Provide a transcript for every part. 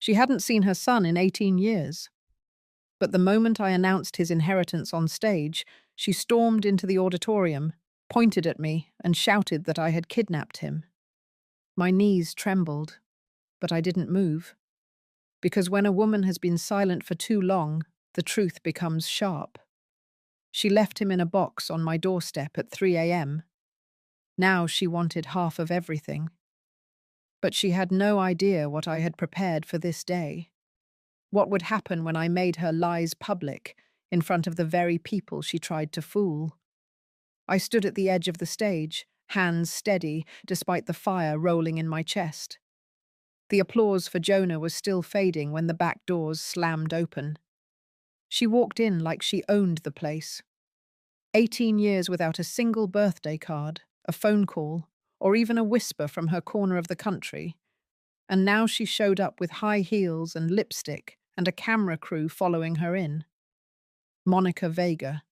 She hadn't seen her son in 18 years. But the moment I announced his inheritance on stage, she stormed into the auditorium, pointed at me, and shouted that I had kidnapped him. My knees trembled, but I didn't move. Because when a woman has been silent for too long, the truth becomes sharp. She left him in a box on my doorstep at 3 a.m. Now she wanted half of everything. But she had no idea what I had prepared for this day. What would happen when I made her lies public in front of the very people she tried to fool? I stood at the edge of the stage, hands steady despite the fire rolling in my chest. The applause for Jonah was still fading when the back doors slammed open. She walked in like she owned the place. 18 years without a single birthday card, a phone call, or even a whisper from her corner of the country. And now she showed up with high heels and lipstick and a camera crew following her in. Monica Vega,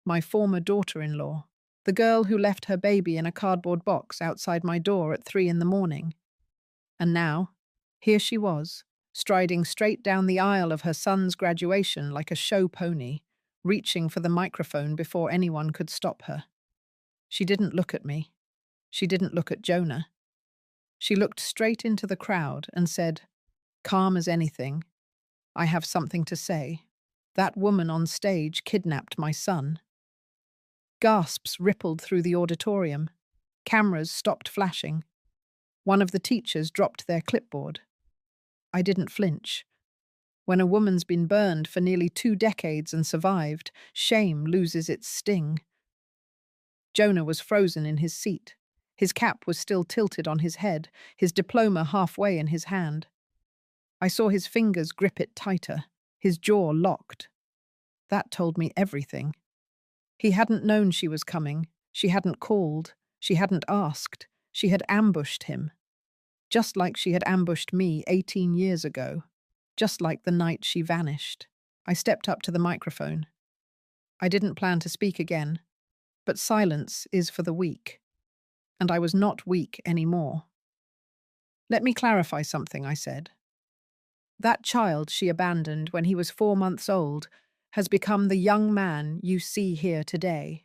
my former daughter-in-law, the girl who left her baby in a cardboard box outside my door at 3 in the morning. And now, here she was, striding straight down the aisle of her son's graduation like a show pony, reaching for the microphone before anyone could stop her. She didn't look at me. She didn't look at Jonah. She looked straight into the crowd and said, calm as anything, I have something to say. That woman on stage kidnapped my son. Gasps rippled through the auditorium. Cameras stopped flashing. One of the teachers dropped their clipboard. I didn't flinch. When a woman's been burned for nearly 2 decades and survived, shame loses its sting. Jonah was frozen in his seat. His cap was still tilted on his head, his diploma halfway in his hand. I saw his fingers grip it tighter, his jaw locked. That told me everything. He hadn't known she was coming. She hadn't called. She hadn't asked. She had ambushed him. Just like she had ambushed me 18 years ago. Just like the night she vanished. I stepped up to the microphone. I didn't plan to speak again, but silence is for the weak. And I was not weak anymore. Let me clarify something, I said. That child she abandoned when he was 4 months old has become the young man you see here today.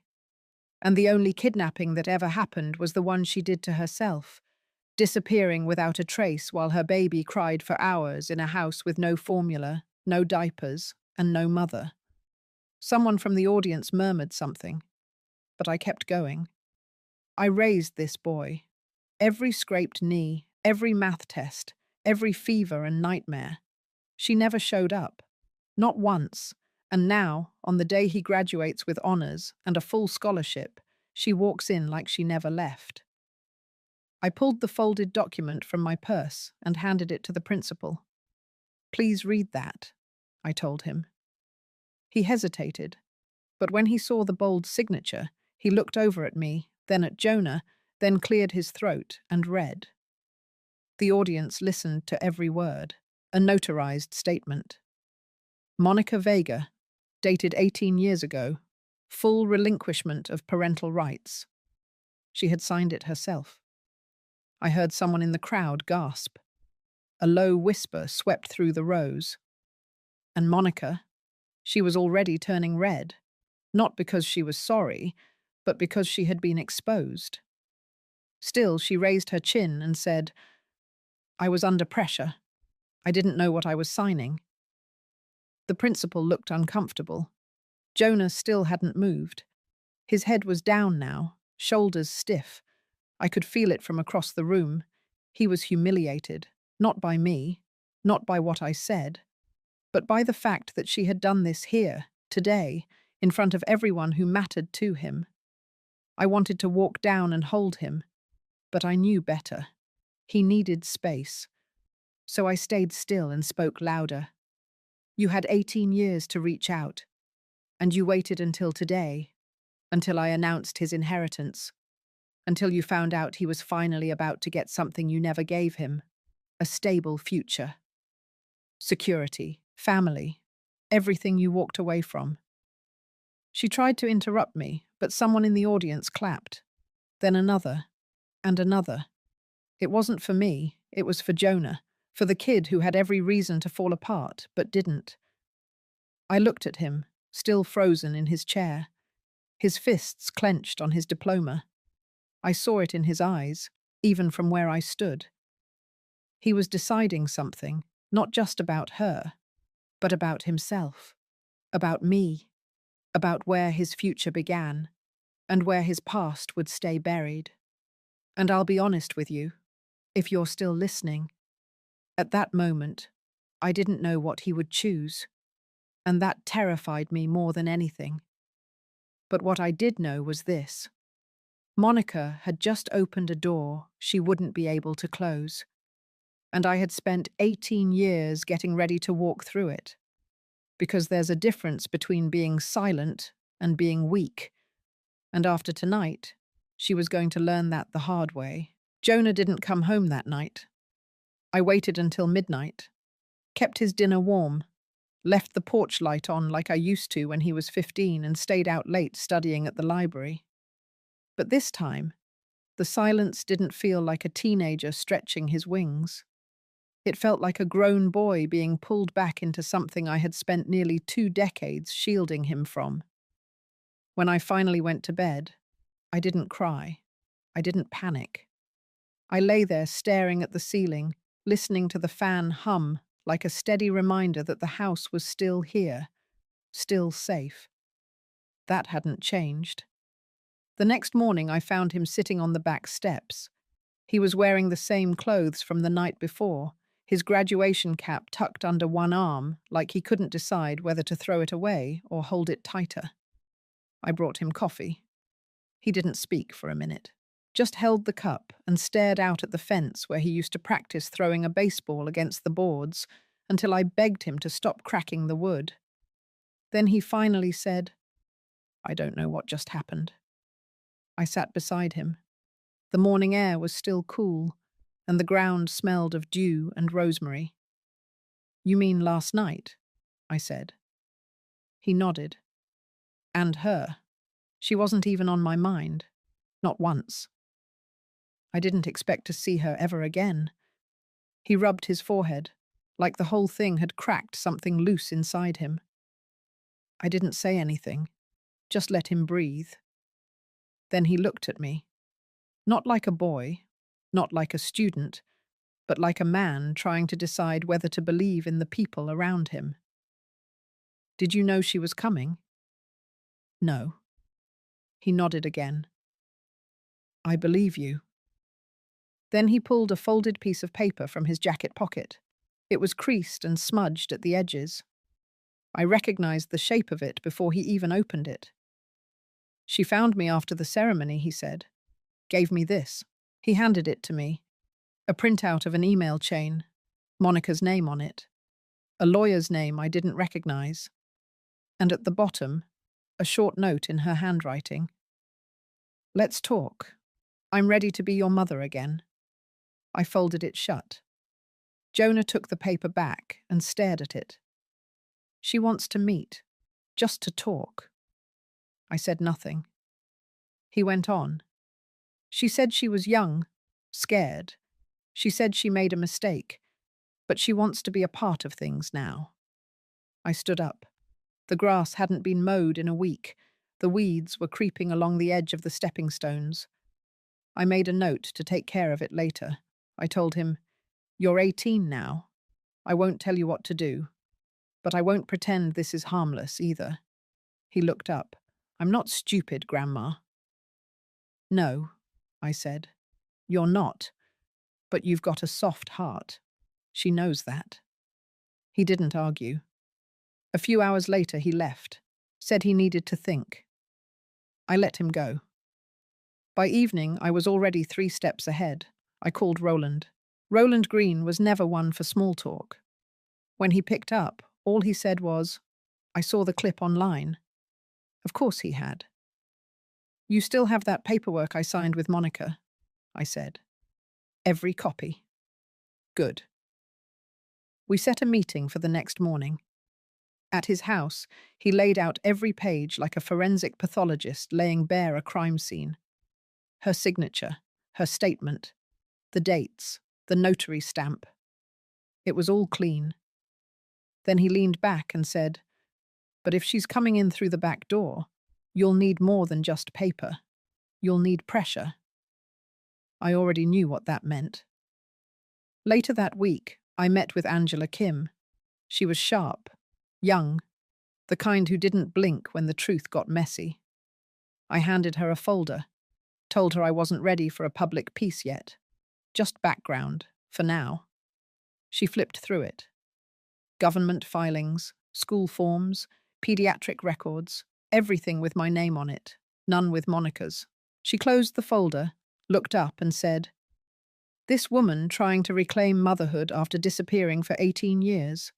And the only kidnapping that ever happened was the one she did to herself, disappearing without a trace while her baby cried for hours in a house with no formula, no diapers, and no mother. Someone from the audience murmured something, but I kept going. I raised this boy. Every scraped knee, every math test, every fever and nightmare. She never showed up. Not once. And now, on the day he graduates with honors and a full scholarship, she walks in like she never left. I pulled the folded document from my purse and handed it to the principal. Please read that, I told him. He hesitated, but when he saw the bold signature, he looked over at me, then at Jonah, then cleared his throat and read. The audience listened to every word, a notarized statement. Monica Vega, dated 18 years ago, full relinquishment of parental rights. She had signed it herself. I heard someone in the crowd gasp. A low whisper swept through the rows. And Monica, she was already turning red, not because she was sorry, but because she had been exposed. Still, she raised her chin and said, I was under pressure. I didn't know what I was signing. The principal looked uncomfortable. Jonah still hadn't moved. His head was down now, shoulders stiff. I could feel it from across the room. He was humiliated, not by me, not by what I said, but by the fact that she had done this here, today, in front of everyone who mattered to him. I wanted to walk down and hold him, but I knew better. He needed space. So I stayed still and spoke louder. You had 18 years to reach out, and you waited until today, until I announced his inheritance, until you found out he was finally about to get something you never gave him, a stable future. Security, family, everything you walked away from. She tried to interrupt me, but someone in the audience clapped. Then another, and another. It wasn't for me, it was for Jonah, For the kid who had every reason to fall apart, but didn't. I looked at him, still frozen in his chair, his fists clenched on his diploma. I saw it in his eyes, even from where I stood. He was deciding something, not just about her, but about himself, about me, about where his future began, and where his past would stay buried. And I'll be honest with you, if you're still listening, at that moment, I didn't know what he would choose, and that terrified me more than anything. But what I did know was this. Monica had just opened a door she wouldn't be able to close, and I had spent 18 years getting ready to walk through it. Because there's a difference between being silent and being weak, and after tonight, she was going to learn that the hard way. Jonah didn't come home that night. I waited until midnight, kept his dinner warm, left the porch light on like I used to when he was 15 and stayed out late studying at the library. But this time, the silence didn't feel like a teenager stretching his wings. It felt like a grown boy being pulled back into something I had spent nearly 2 decades shielding him from. When I finally went to bed, I didn't cry. I didn't panic. I lay there staring at the ceiling, listening to the fan hum like a steady reminder that the house was still here, still safe. That hadn't changed. The next morning I found him sitting on the back steps. He was wearing the same clothes from the night before, his graduation cap tucked under one arm like he couldn't decide whether to throw it away or hold it tighter. I brought him coffee. He didn't speak for a minute, just held the cup and stared out at the fence where he used to practice throwing a baseball against the boards until I begged him to stop cracking the wood. Then he finally said, "I don't know what just happened." I sat beside him. The morning air was still cool, and the ground smelled of dew and rosemary. "You mean last night?" I said. He nodded. "And her. She wasn't even on my mind. Not once. I didn't expect to see her ever again." He rubbed his forehead, like the whole thing had cracked something loose inside him. I didn't say anything, just let him breathe. Then he looked at me. Not like a boy, not like a student, but like a man trying to decide whether to believe in the people around him. "Did you know she was coming?" "No." He nodded again. "I believe you." Then he pulled a folded piece of paper from his jacket pocket. It was creased and smudged at the edges. I recognized the shape of it before he even opened it. "She found me after the ceremony," he said. "Gave me this." He handed it to me. A printout of an email chain, Monica's name on it, a lawyer's name I didn't recognize, and at the bottom, a short note in her handwriting. "Let's talk. I'm ready to be your mother again." I folded it shut. Jonah took the paper back and stared at it. "She wants to meet, just to talk." I said nothing. He went on. "She said she was young, scared. She said she made a mistake, but she wants to be a part of things now." I stood up. The grass hadn't been mowed in a week. The weeds were creeping along the edge of the stepping stones. I made a note to take care of it later. I told him, "You're 18 now. I won't tell you what to do, but I won't pretend this is harmless either." He looked up. "I'm not stupid, Grandma." "No," I said. "You're not, but you've got a soft heart. She knows that." He didn't argue. A few hours later he left, said he needed to think. I let him go. By evening I was already 3 steps ahead. I called Roland. Roland Green was never one for small talk. When he picked up, all he said was, "I saw the clip online." Of course he had. "You still have that paperwork I signed with Monica?" I said. "Every copy." "Good." We set a meeting for the next morning. At his house, he laid out every page like a forensic pathologist laying bare a crime scene. Her signature, her statement, the dates, the notary stamp. It was all clean. Then he leaned back and said, "But if she's coming in through the back door, you'll need more than just paper. You'll need pressure." I already knew what that meant. Later that week, I met with Angela Kim. She was sharp, young, the kind who didn't blink when the truth got messy. I handed her a folder, told her I wasn't ready for a public piece yet. Just background, for now. She flipped through it. Government filings, school forms, pediatric records, everything with my name on it, none with Monica's. She closed the folder, looked up and said, "This woman trying to reclaim motherhood after disappearing for 18 years.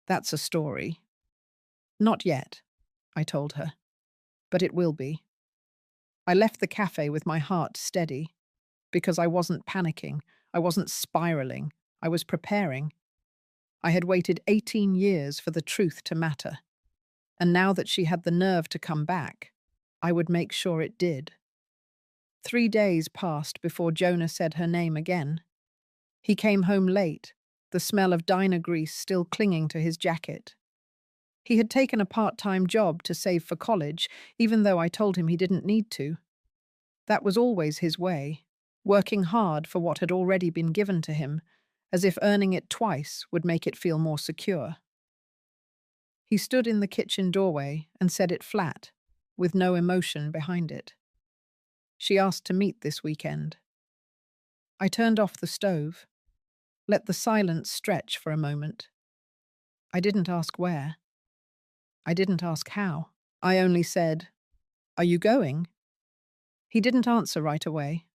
That's a story." "Not yet," I told her, "but it will be." I left the cafe with my heart steady, because I wasn't panicking, I wasn't spiraling, I was preparing. I had waited 18 years for the truth to matter, and now that she had the nerve to come back, I would make sure it did. 3 days passed before Jonah said her name again. He came home late, the smell of diner grease still clinging to his jacket. He had taken a part-time job to save for college, even though I told him he didn't need to. That was always his way, working hard for what had already been given to him, as if earning it twice would make it feel more secure. He stood in the kitchen doorway and said it flat, with no emotion behind it. "She asked to meet this weekend." I turned off the stove, let the silence stretch for a moment. I didn't ask where. I didn't ask how. I only said, "Are you going?" He didn't answer right away,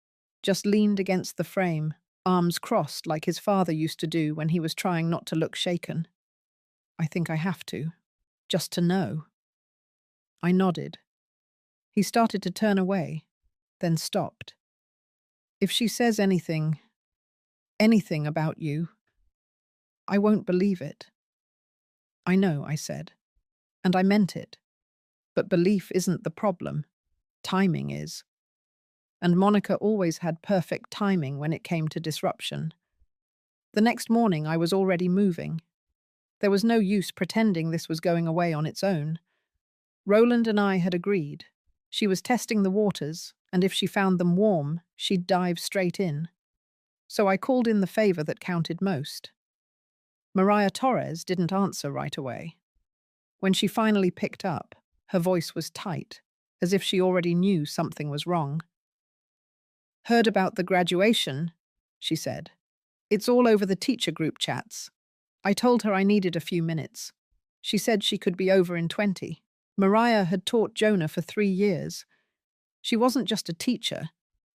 just leaned against the frame, arms crossed like his father used to do when he was trying not to look shaken. "I think I have to, just to know." I nodded. He started to turn away, then stopped. "If she says anything about you, I won't believe it." "I know," I said, and I meant it. But belief isn't the problem. Timing is. And Monica always had perfect timing when it came to disruption. The next morning I was already moving. There was no use pretending this was going away on its own. Roland and I had agreed. She was testing the waters, and if she found them warm, she'd dive straight in. So I called in the favor that counted most. Maria Torres didn't answer right away. When she finally picked up, her voice was tight, as if she already knew something was wrong. "Heard about the graduation," she said. "It's all over the teacher group chats." I told her I needed a few minutes. She said she could be over in 20. Mariah had taught Jonah for 3 years. She wasn't just a teacher.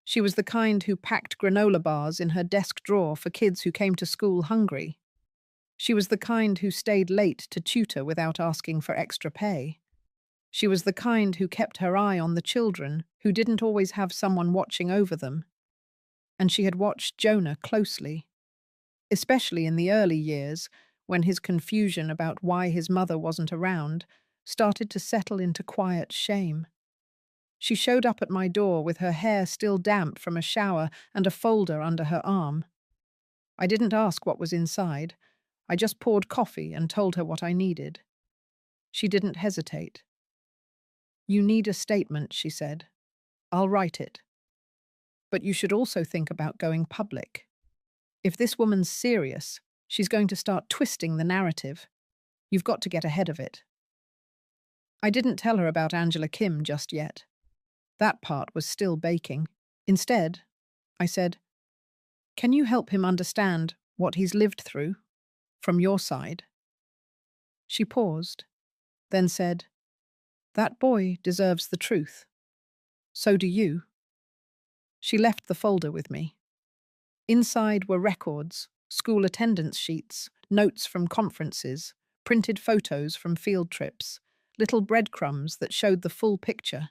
She was the kind who packed granola bars in her desk drawer for kids who came to school hungry. She was the kind who stayed late to tutor without asking for extra pay. She was the kind who kept her eye on the children who didn't always have someone watching over them. And she had watched Jonah closely, especially in the early years when his confusion about why his mother wasn't around started to settle into quiet shame. She showed up at my door with her hair still damp from a shower and a folder under her arm. I didn't ask what was inside. I just poured coffee and told her what I needed. She didn't hesitate. "You need a statement," she said. "I'll write it. But you should also think about going public. If this woman's serious, she's going to start twisting the narrative. You've got to get ahead of it." I didn't tell her about Angela Kim just yet. That part was still baking. Instead, I said, "Can you help him understand what he's lived through, from your side?" She paused, then said, "That boy deserves the truth. So do you." She left the folder with me. Inside were records, school attendance sheets, notes from conferences, printed photos from field trips, little breadcrumbs that showed the full picture.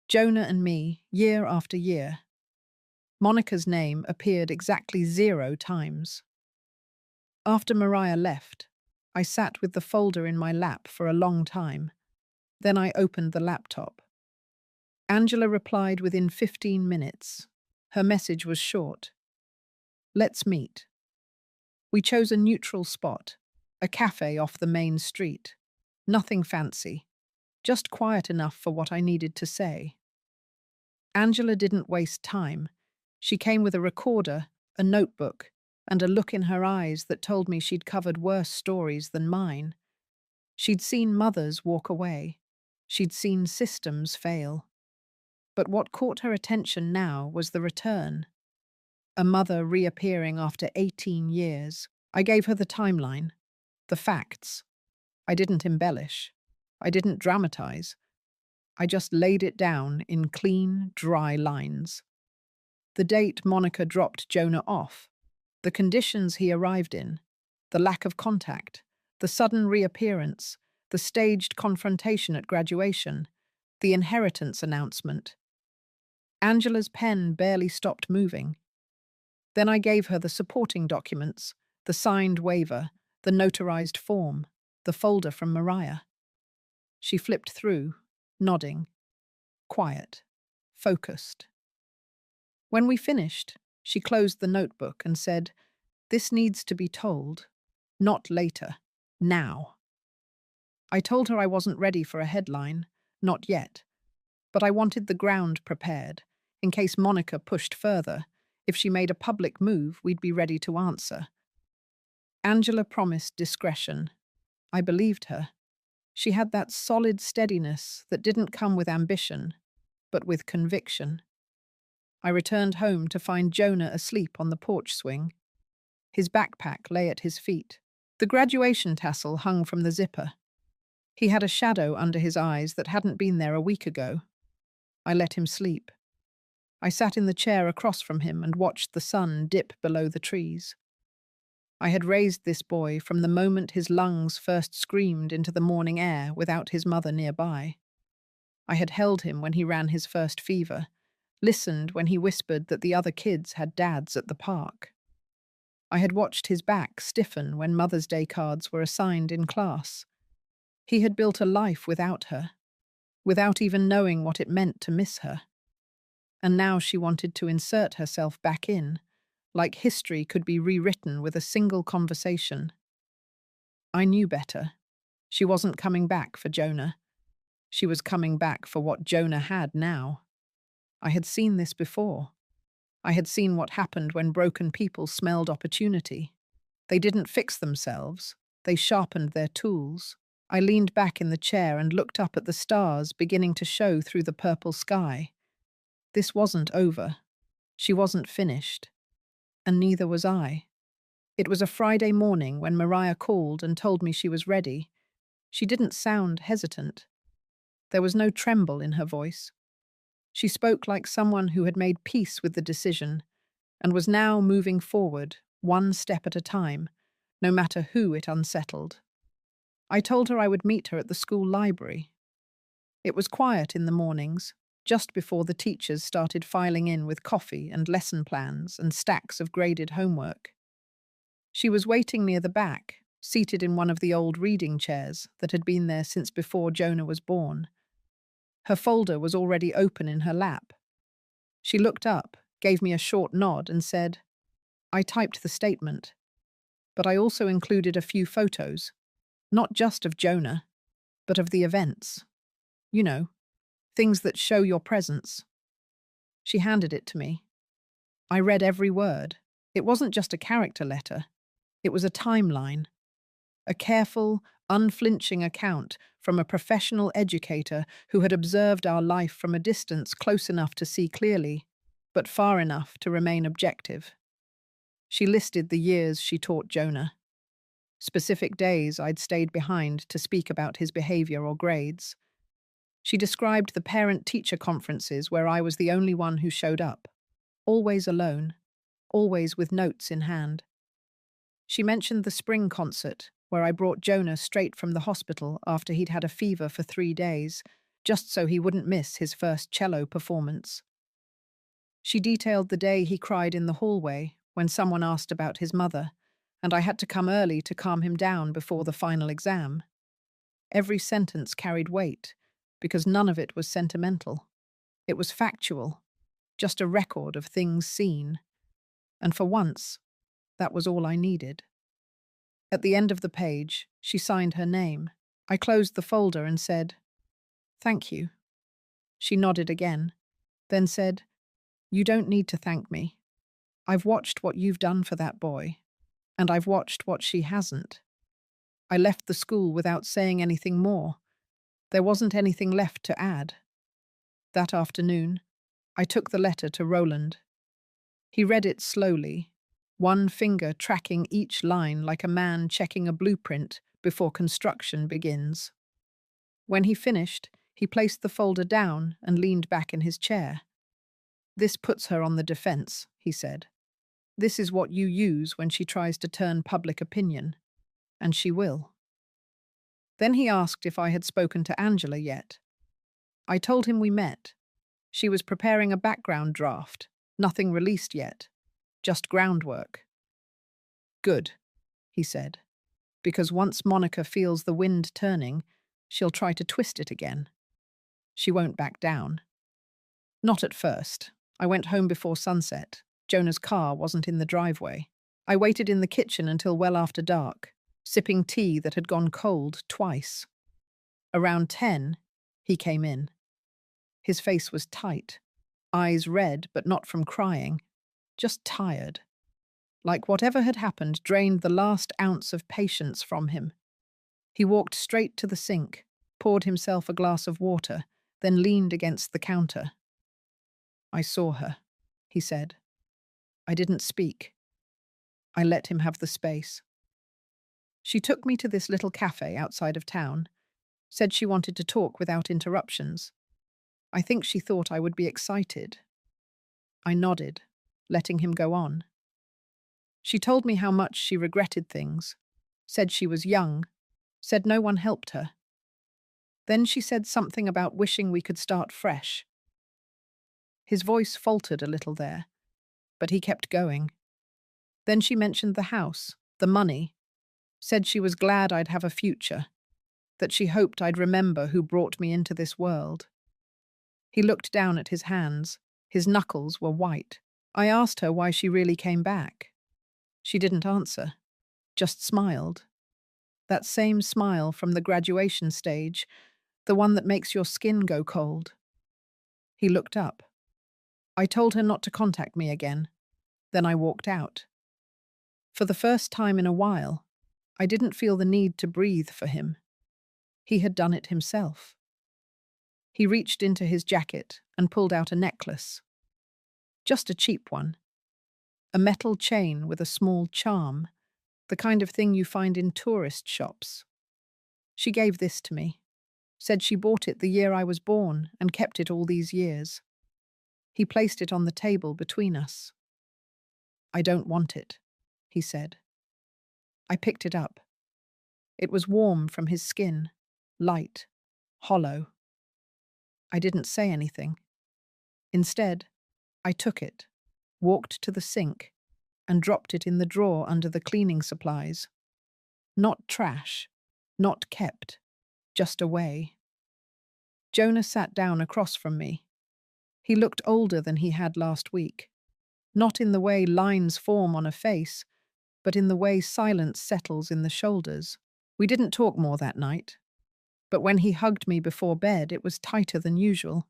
Jonah and me, year after year. Monica's name appeared exactly 0 times. After Mariah left, I sat with the folder in my lap for a long time. Then I opened the laptop. Angela replied within 15 minutes. Her message was short. "Let's meet." We chose a neutral spot, a cafe off the main street. Nothing fancy, just quiet enough for what I needed to say. Angela didn't waste time. She came with a recorder, a notebook, and a look in her eyes that told me she'd covered worse stories than mine. She'd seen mothers walk away. She'd seen systems fail. But what caught her attention now was the return. A mother reappearing after 18 years. I gave her the timeline, the facts. I didn't embellish. I didn't dramatize. I just laid it down in clean, dry lines. The date Monica dropped Jonah off, the conditions he arrived in, the lack of contact, the sudden reappearance, the staged confrontation at graduation, the inheritance announcement. Angela's pen barely stopped moving. Then I gave her the supporting documents, the signed waiver, the notarized form, the folder from Mariah. She flipped through, nodding, quiet, focused. When we finished, she closed the notebook and said, "This needs to be told. Not later. Now." I told her I wasn't ready for a headline, not yet, but I wanted the ground prepared, in case Monica pushed further. If she made a public move, we'd be ready to answer. Angela promised discretion. I believed her. She had that solid steadiness that didn't come with ambition, but with conviction. I returned home to find Jonah asleep on the porch swing. His backpack lay at his feet. The graduation tassel hung from the zipper. He had a shadow under his eyes that hadn't been there a week ago. I let him sleep. I sat in the chair across from him and watched the sun dip below the trees. I had raised this boy from the moment his lungs first screamed into the morning air without his mother nearby. I had held him when he ran his first fever, listened when he whispered that the other kids had dads at the park. I had watched his back stiffen when Mother's Day cards were assigned in class. He had built a life without her, without even knowing what it meant to miss her. And now she wanted to insert herself back in, like history could be rewritten with a single conversation. I knew better. She wasn't coming back for Jonah. She was coming back for what Jonah had now. I had seen this before. I had seen what happened when broken people smelled opportunity. They didn't fix themselves. They sharpened their tools. I leaned back in the chair and looked up at the stars beginning to show through the purple sky. This wasn't over. She wasn't finished. And neither was I. It was a Friday morning when Mariah called and told me she was ready. She didn't sound hesitant. There was no tremble in her voice. She spoke like someone who had made peace with the decision and was now moving forward, one step at a time, no matter who it unsettled. I told her I would meet her at the school library. It was quiet in the mornings, just before the teachers started filing in with coffee and lesson plans and stacks of graded homework. She was waiting near the back, seated in one of the old reading chairs that had been there since before Jonah was born. Her folder was already open in her lap. She looked up, gave me a short nod, and said, "I typed the statement, but I also included a few photos, not just of Jonah, but of the events. You know, things that show your presence." She handed it to me. I read every word. It wasn't just a character letter. It was a timeline. A careful, unflinching account from a professional educator who had observed our life from a distance close enough to see clearly, but far enough to remain objective. She listed the years she taught Jonah. Specific days I'd stayed behind to speak about his behavior or grades. She described the parent-teacher conferences where I was the only one who showed up, always alone, always with notes in hand. She mentioned the spring concert, where I brought Jonah straight from the hospital after he'd had a fever for 3 days, just so he wouldn't miss his first cello performance. She detailed the day he cried in the hallway when someone asked about his mother, and I had to come early to calm him down before the final exam. Every sentence carried weight, because none of it was sentimental. It was factual, just a record of things seen. And for once, that was all I needed. At the end of the page, she signed her name. I closed the folder and said, "Thank you." She nodded again, then said, "You don't need to thank me. I've watched what you've done for that boy, and I've watched what she hasn't." I left the school without saying anything more. There wasn't anything left to add. That afternoon, I took the letter to Roland. He read it slowly, one finger tracking each line like a man checking a blueprint before construction begins. When he finished, he placed the folder down and leaned back in his chair. "This puts her on the defense," he said. "This is what you use when she tries to turn public opinion. And she will." Then he asked if I had spoken to Angela yet. I told him we met. She was preparing a background draft, nothing released yet, just groundwork. "Good," he said, "because once Monica feels the wind turning, she'll try to twist it again. She won't back down." Not at first. I went home before sunset. Jonah's car wasn't in the driveway. I waited in the kitchen until well after dark, sipping tea that had gone cold twice. Around 10, he came in. His face was tight, eyes red but not from crying, just tired. Like whatever had happened drained the last ounce of patience from him. He walked straight to the sink, poured himself a glass of water, then leaned against the counter. "I saw her," he said. I didn't speak. I let him have the space. She took me to this little cafe outside of town, said she wanted to talk without interruptions. I think she thought I would be excited. I nodded, letting him go on. She told me how much she regretted things, said she was young, said no one helped her. Then she said something about wishing we could start fresh. His voice faltered a little there, but he kept going. Then she mentioned the house, the money, said she was glad I'd have a future, that she hoped I'd remember who brought me into this world. He looked down at his hands. His knuckles were white. I asked her why she really came back. She didn't answer, just smiled. That same smile from the graduation stage, the one that makes your skin go cold. He looked up. I told her not to contact me again. Then I walked out. For the first time in a while, I didn't feel the need to breathe for him. He had done it himself. He reached into his jacket and pulled out a necklace. Just a cheap one. A metal chain with a small charm, the kind of thing you find in tourist shops. She gave this to me, said she bought it the year I was born and kept it all these years. He placed it on the table between us. "I don't want it," he said. I picked it up. It was warm from his skin, light, hollow. I didn't say anything. Instead, I took it, walked to the sink, and dropped it in the drawer under the cleaning supplies. Not trash, not kept, just away. Jonah sat down across from me. He looked older than he had last week, not in the way lines form on a face, but in the way silence settles in the shoulders. We didn't talk more that night, but when he hugged me before bed, it was tighter than usual.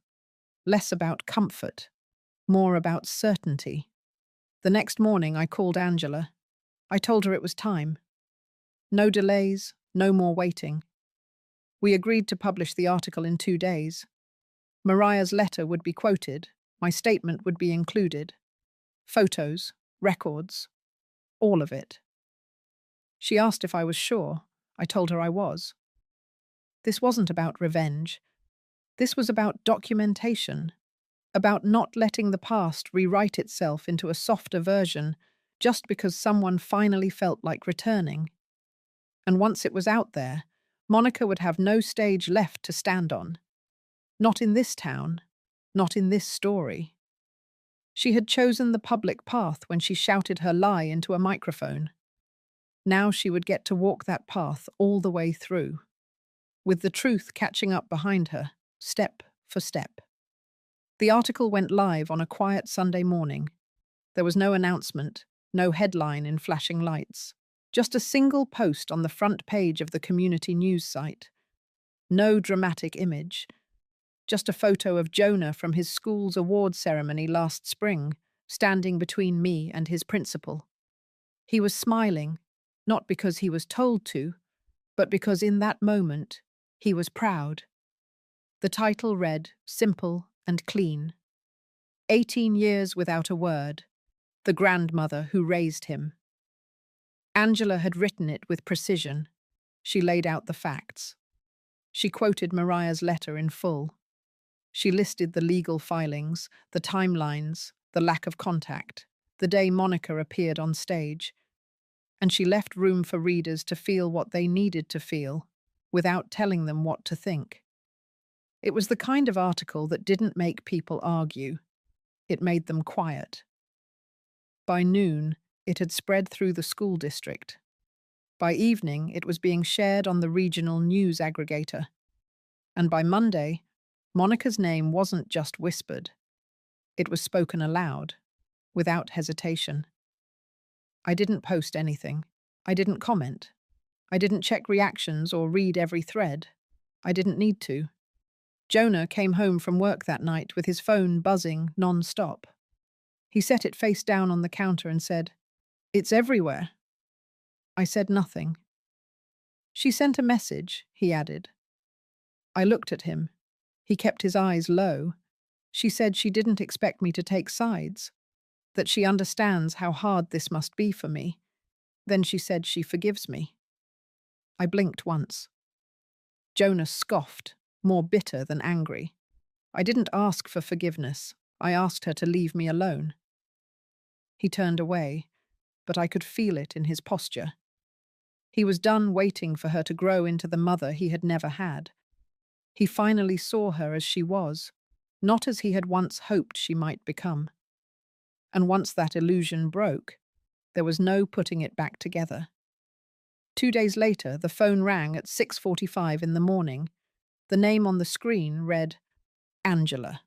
Less about comfort, more about certainty. The next morning, I called Angela. I told her it was time. No delays, no more waiting. We agreed to publish the article in 2 days. Mariah's letter would be quoted, my statement would be included. Photos, records, all of it. She asked if I was sure. I told her I was. This wasn't about revenge. This was about documentation, about not letting the past rewrite itself into a softer version just because someone finally felt like returning. And once it was out there, Monica would have no stage left to stand on. Not in this town, not in this story. She had chosen the public path when she shouted her lie into a microphone. Now she would get to walk that path all the way through, with the truth catching up behind her, step for step. The article went live on a quiet Sunday morning. There was no announcement, no headline in flashing lights. Just a single post on the front page of the community news site. No dramatic image. Just a photo of Jonah from his school's awards ceremony last spring, standing between me and his principal. He was smiling, not because he was told to, but because in that moment he was proud. The title read, simple and clean, 18 years without a word, the grandmother who raised him. Angela had written it with precision. She laid out the facts. She quoted Mariah's letter in full. She listed the legal filings, the timelines, the lack of contact, the day Monica appeared on stage. And she left room for readers to feel what they needed to feel, without telling them what to think. It was the kind of article that didn't make people argue. It made them quiet. By noon, it had spread through the school district. By evening, it was being shared on the regional news aggregator. And by Monday, Monica's name wasn't just whispered. It was spoken aloud, without hesitation. I didn't post anything. I didn't comment. I didn't check reactions or read every thread. I didn't need to. Jonah came home from work that night with his phone buzzing non-stop. He set it face down on the counter and said, "It's everywhere." I said nothing. "She sent a message," he added. I looked at him. He kept his eyes low. She said she didn't expect me to take sides, that she understands how hard this must be for me. Then she said she forgives me. I blinked once. Jonah scoffed, more bitter than angry. I didn't ask for forgiveness. I asked her to leave me alone. He turned away, but I could feel it in his posture. He was done waiting for her to grow into the mother he had never had. He finally saw her as she was, not as he had once hoped she might become. And once that illusion broke, there was no putting it back together. 2 days later, the phone rang at 6:45 in the morning. The name on the screen read, Angela.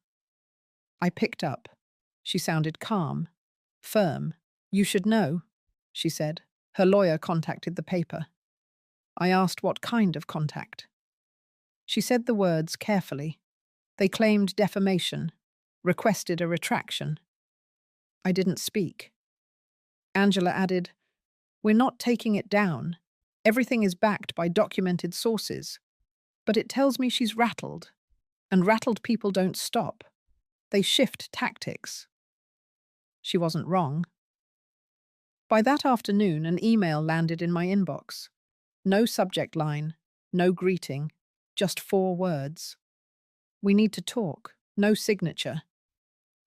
I picked up. She sounded calm, firm. "You should know," she said. Her lawyer contacted the paper. I asked what kind of contact. She said the words carefully. They claimed defamation, requested a retraction. I didn't speak. Angela added, "We're not taking it down. Everything is backed by documented sources. But it tells me she's rattled. And rattled people don't stop. They shift tactics." She wasn't wrong. By that afternoon, an email landed in my inbox. No subject line, no greeting, just 4 words. "We need to talk," no signature.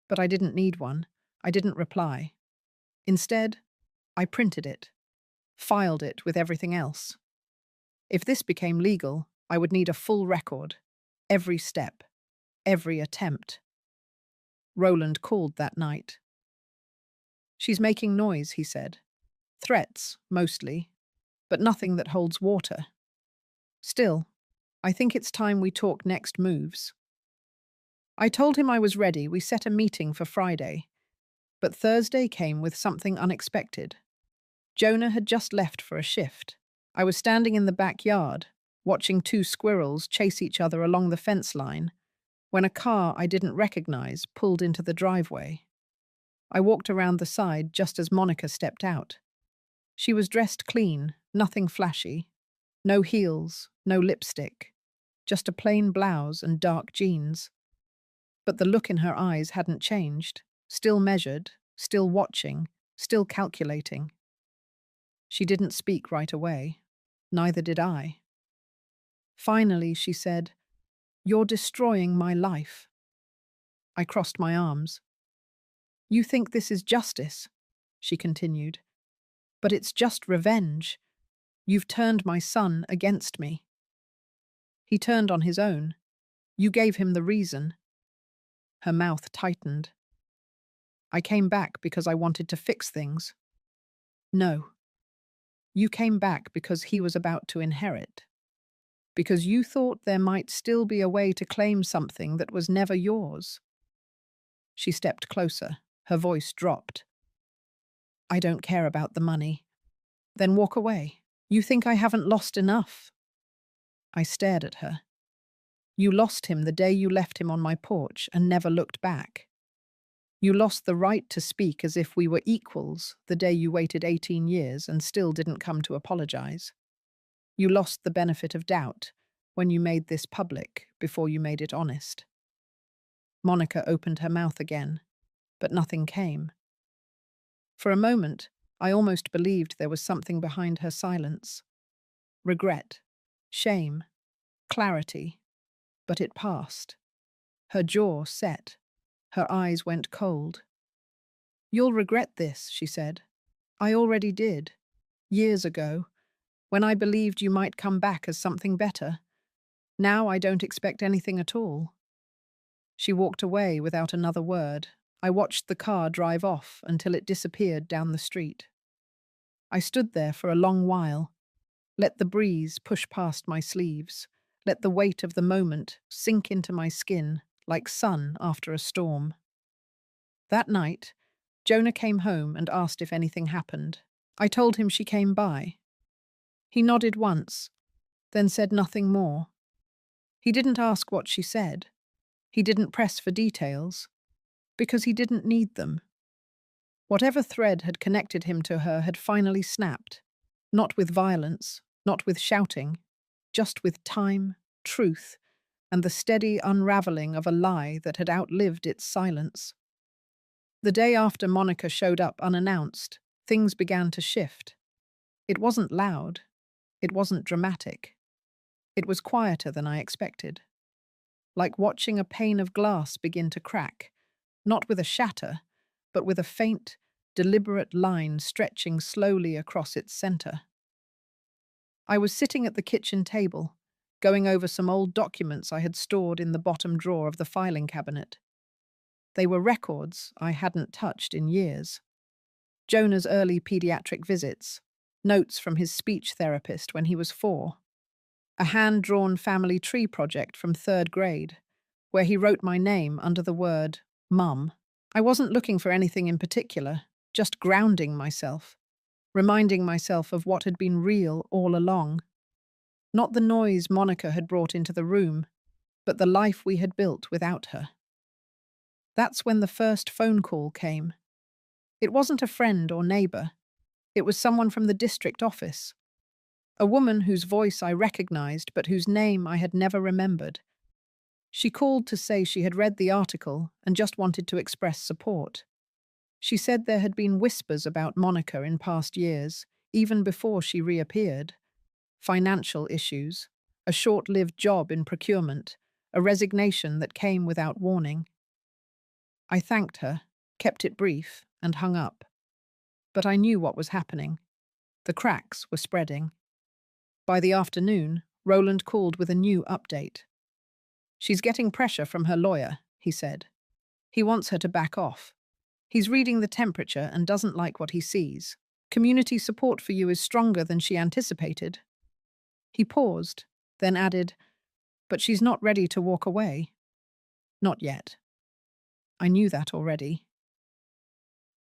But I didn't need one. I didn't reply. Instead, I printed it, filed it with everything else. If this became legal, I would need a full record, every step, every attempt. Roland called that night. "She's making noise," he said. "Threats, mostly, but nothing that holds water. Still, I think it's time we talk next moves." I told him I was ready. We set a meeting for Friday. But Thursday came with something unexpected. Jonah had just left for a shift. I was standing in the backyard, watching 2 squirrels chase each other along the fence line, when a car I didn't recognize pulled into the driveway. I walked around the side just as Monica stepped out. She was dressed clean, nothing flashy. No heels, no lipstick. Just a plain blouse and dark jeans. But the look in her eyes hadn't changed. Still measured, still watching, still calculating. She didn't speak right away. Neither did I. Finally, she said, "You're destroying my life." I crossed my arms. "You think this is justice," she continued. "But it's just revenge. You've turned my son against me." He turned on his own. "You gave him the reason." Her mouth tightened. "I came back because I wanted to fix things." "No. You came back because he was about to inherit. Because you thought there might still be a way to claim something that was never yours." She stepped closer. Her voice dropped. "I don't care about the money. Then walk away. You think I haven't lost enough? I stared at her. You lost him the day you left him on my porch and never looked back. You lost the right to speak as if we were equals the day you waited 18 years and still didn't come to apologize. You lost the benefit of doubt when you made this public before you made it honest. Monica opened her mouth again, but nothing came. For a moment, I almost believed there was something behind her silence. Regret, shame, clarity. But it passed. Her jaw set. Her eyes went cold. You'll regret this, she said. I already did. Years ago, when I believed you might come back as something better. Now I don't expect anything at all. She walked away without another word. I watched the car drive off until it disappeared down the street. I stood there for a long while, let the breeze push past my sleeves, let the weight of the moment sink into my skin like sun after a storm. That night, Jonah came home and asked if anything happened. I told him she came by. He nodded once, then said nothing more. He didn't ask what she said. He didn't press for details, because he didn't need them. Whatever thread had connected him to her had finally snapped, not with violence, not with shouting, just with time, truth, and the steady unraveling of a lie that had outlived its silence. The day after Monica showed up unannounced, things began to shift. It wasn't loud. It wasn't dramatic. It was quieter than I expected. Like watching a pane of glass begin to crack, not with a shatter, but with a faint, deliberate line stretching slowly across its center. I was sitting at the kitchen table, going over some old documents I had stored in the bottom drawer of the filing cabinet. They were records I hadn't touched in years. Jonah's early pediatric visits, notes from his speech therapist when he was 4, a hand-drawn family tree project from 3rd grade, where he wrote my name under the word Mum. I wasn't looking for anything in particular, just grounding myself, reminding myself of what had been real all along. Not the noise Monica had brought into the room, but the life we had built without her. That's when the first phone call came. It wasn't a friend or neighbor. It was someone from the district office. A woman whose voice I recognized but whose name I had never remembered. She called to say she had read the article and just wanted to express support. She said there had been whispers about Monica in past years, even before she reappeared. Financial issues, a short-lived job in procurement, a resignation that came without warning. I thanked her, kept it brief, and hung up. But I knew what was happening. The cracks were spreading. By the afternoon, Roland called with a new update. She's getting pressure from her lawyer, he said. He wants her to back off. He's reading the temperature and doesn't like what he sees. Community support for you is stronger than she anticipated. He paused, then added, but she's not ready to walk away. Not yet. I knew that already.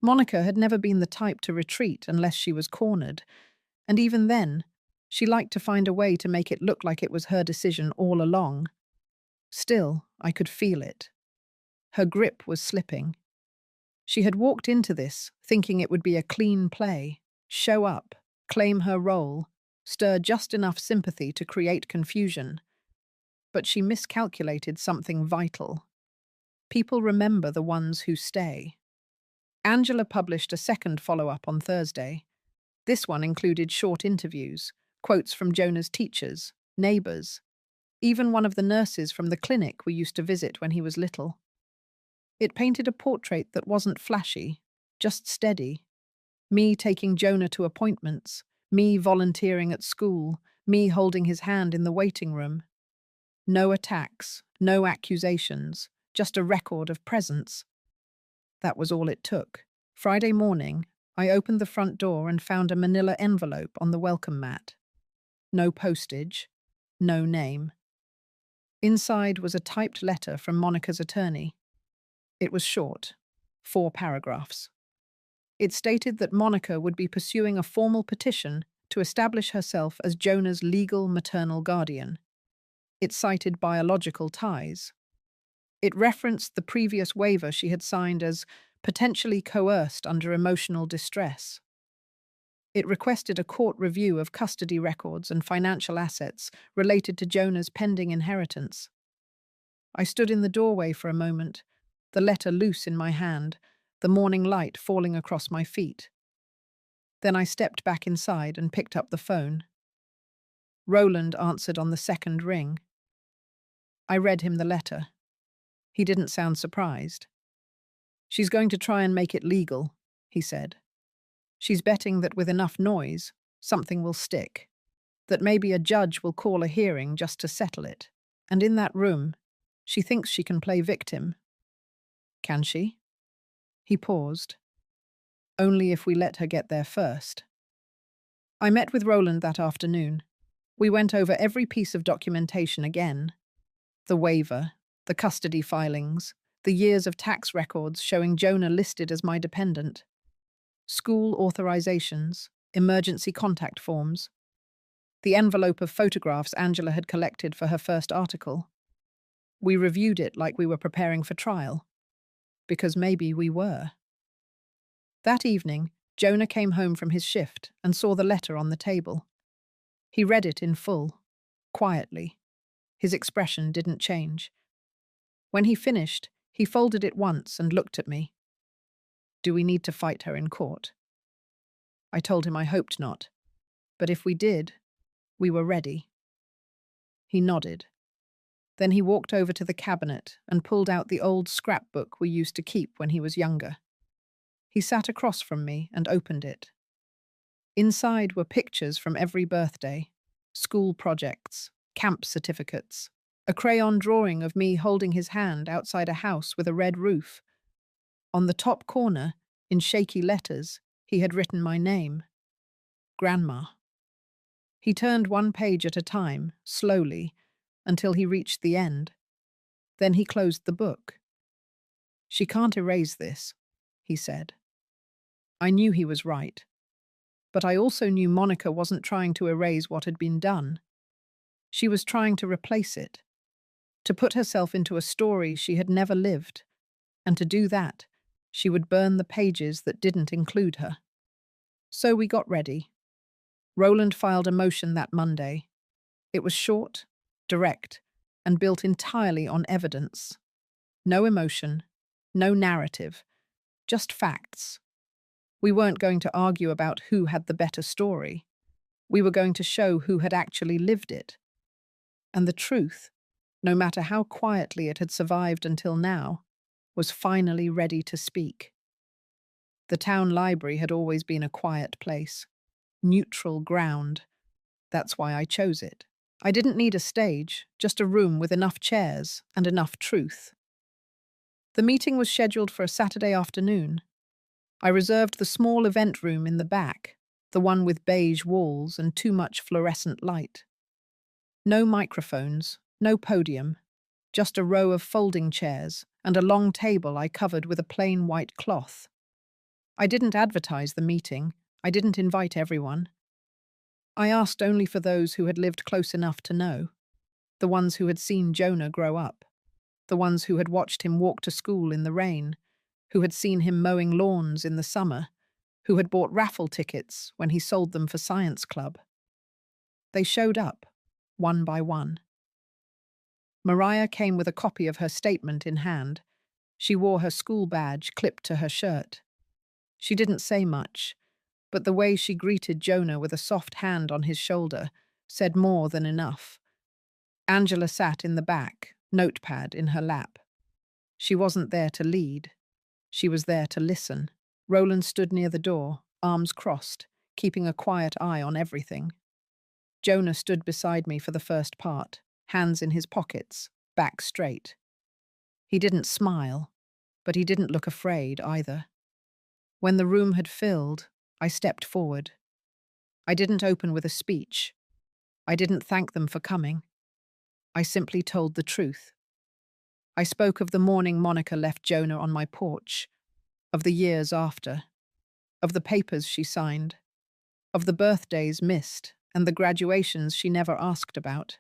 Monica had never been the type to retreat unless she was cornered, and even then, she liked to find a way to make it look like it was her decision all along. Still, I could feel it. Her grip was slipping. She had walked into this, thinking it would be a clean play, show up, claim her role, stir just enough sympathy to create confusion. But she miscalculated something vital. People remember the ones who stay. Angela published a second follow-up on Thursday. This one included short interviews, quotes from Jonah's teachers, neighbors, even one of the nurses from the clinic we used to visit when he was little. It painted a portrait that wasn't flashy, just steady. Me taking Jonah to appointments, me volunteering at school, me holding his hand in the waiting room. No attacks, no accusations, just a record of presence. That was all it took. Friday morning, I opened the front door and found a manila envelope on the welcome mat. No postage, no name. Inside was a typed letter from Monica's attorney. It was short, 4 paragraphs. It stated that Monica would be pursuing a formal petition to establish herself as Jonah's legal maternal guardian. It cited biological ties. It referenced the previous waiver she had signed as potentially coerced under emotional distress. It requested a court review of custody records and financial assets related to Jonah's pending inheritance. I stood in the doorway for a moment, the letter loose in my hand, the morning light falling across my feet. Then I stepped back inside and picked up the phone. Roland answered on the second ring. I read him the letter. He didn't sound surprised. "She's going to try and make it legal," he said. "She's betting that with enough noise, something will stick. That maybe a judge will call a hearing just to settle it. And in that room, she thinks she can play victim." "Can she?" He paused. "Only if we let her get there first." I met with Roland that afternoon. We went over every piece of documentation again. The waiver, the custody filings, the years of tax records showing Jonah listed as my dependent, school authorizations, emergency contact forms, the envelope of photographs Angela had collected for her first article. We reviewed it like we were preparing for trial, because maybe we were. That evening, Jonah came home from his shift and saw the letter on the table. He read it in full, quietly. His expression didn't change. When he finished, he folded it once and looked at me. "Do we need to fight her in court?" I told him I hoped not, but if we did, we were ready. He nodded. Then he walked over to the cabinet and pulled out the old scrapbook we used to keep when he was younger. He sat across from me and opened it. Inside were pictures from every birthday, school projects, camp certificates, a crayon drawing of me holding his hand outside a house with a red roof. On the top corner, in shaky letters, he had written my name, Grandma. He turned one page at a time, slowly, until he reached the end. Then he closed the book. "She can't erase this," he said. I knew he was right. But I also knew Monica wasn't trying to erase what had been done. She was trying to replace it, to put herself into a story she had never lived, and to do that, she would burn the pages that didn't include her. So we got ready. Roland filed a motion that Monday. It was short, direct, and built entirely on evidence. No emotion, no narrative, just facts. We weren't going to argue about who had the better story. We were going to show who had actually lived it. And the truth, no matter how quietly it had survived until now, was finally ready to speak. The town library had always been a quiet place, neutral ground. That's why I chose it. I didn't need a stage, just a room with enough chairs and enough truth. The meeting was scheduled for a Saturday afternoon. I reserved the small event room in the back, the one with beige walls and too much fluorescent light. No microphones, no podium, just a row of folding chairs and a long table I covered with a plain white cloth. I didn't advertise the meeting. I didn't invite everyone. I asked only for those who had lived close enough to know, the ones who had seen Jonah grow up, the ones who had watched him walk to school in the rain, who had seen him mowing lawns in the summer, who had bought raffle tickets when he sold them for science club. They showed up, one by one. Mariah came with a copy of her statement in hand. She wore her school badge clipped to her shirt. She didn't say much, but the way she greeted Jonah with a soft hand on his shoulder said more than enough. Angela sat in the back, notepad in her lap. She wasn't there to lead. She was there to listen. Roland stood near the door, arms crossed, keeping a quiet eye on everything. Jonah stood beside me for the first part, hands in his pockets, back straight. He didn't smile, but he didn't look afraid either. When the room had filled, I stepped forward. I didn't open with a speech. I didn't thank them for coming. I simply told the truth. I spoke of the morning Monica left Jonah on my porch, of the years after. of the papers she signed, of the birthdays missed and the graduations she never asked about.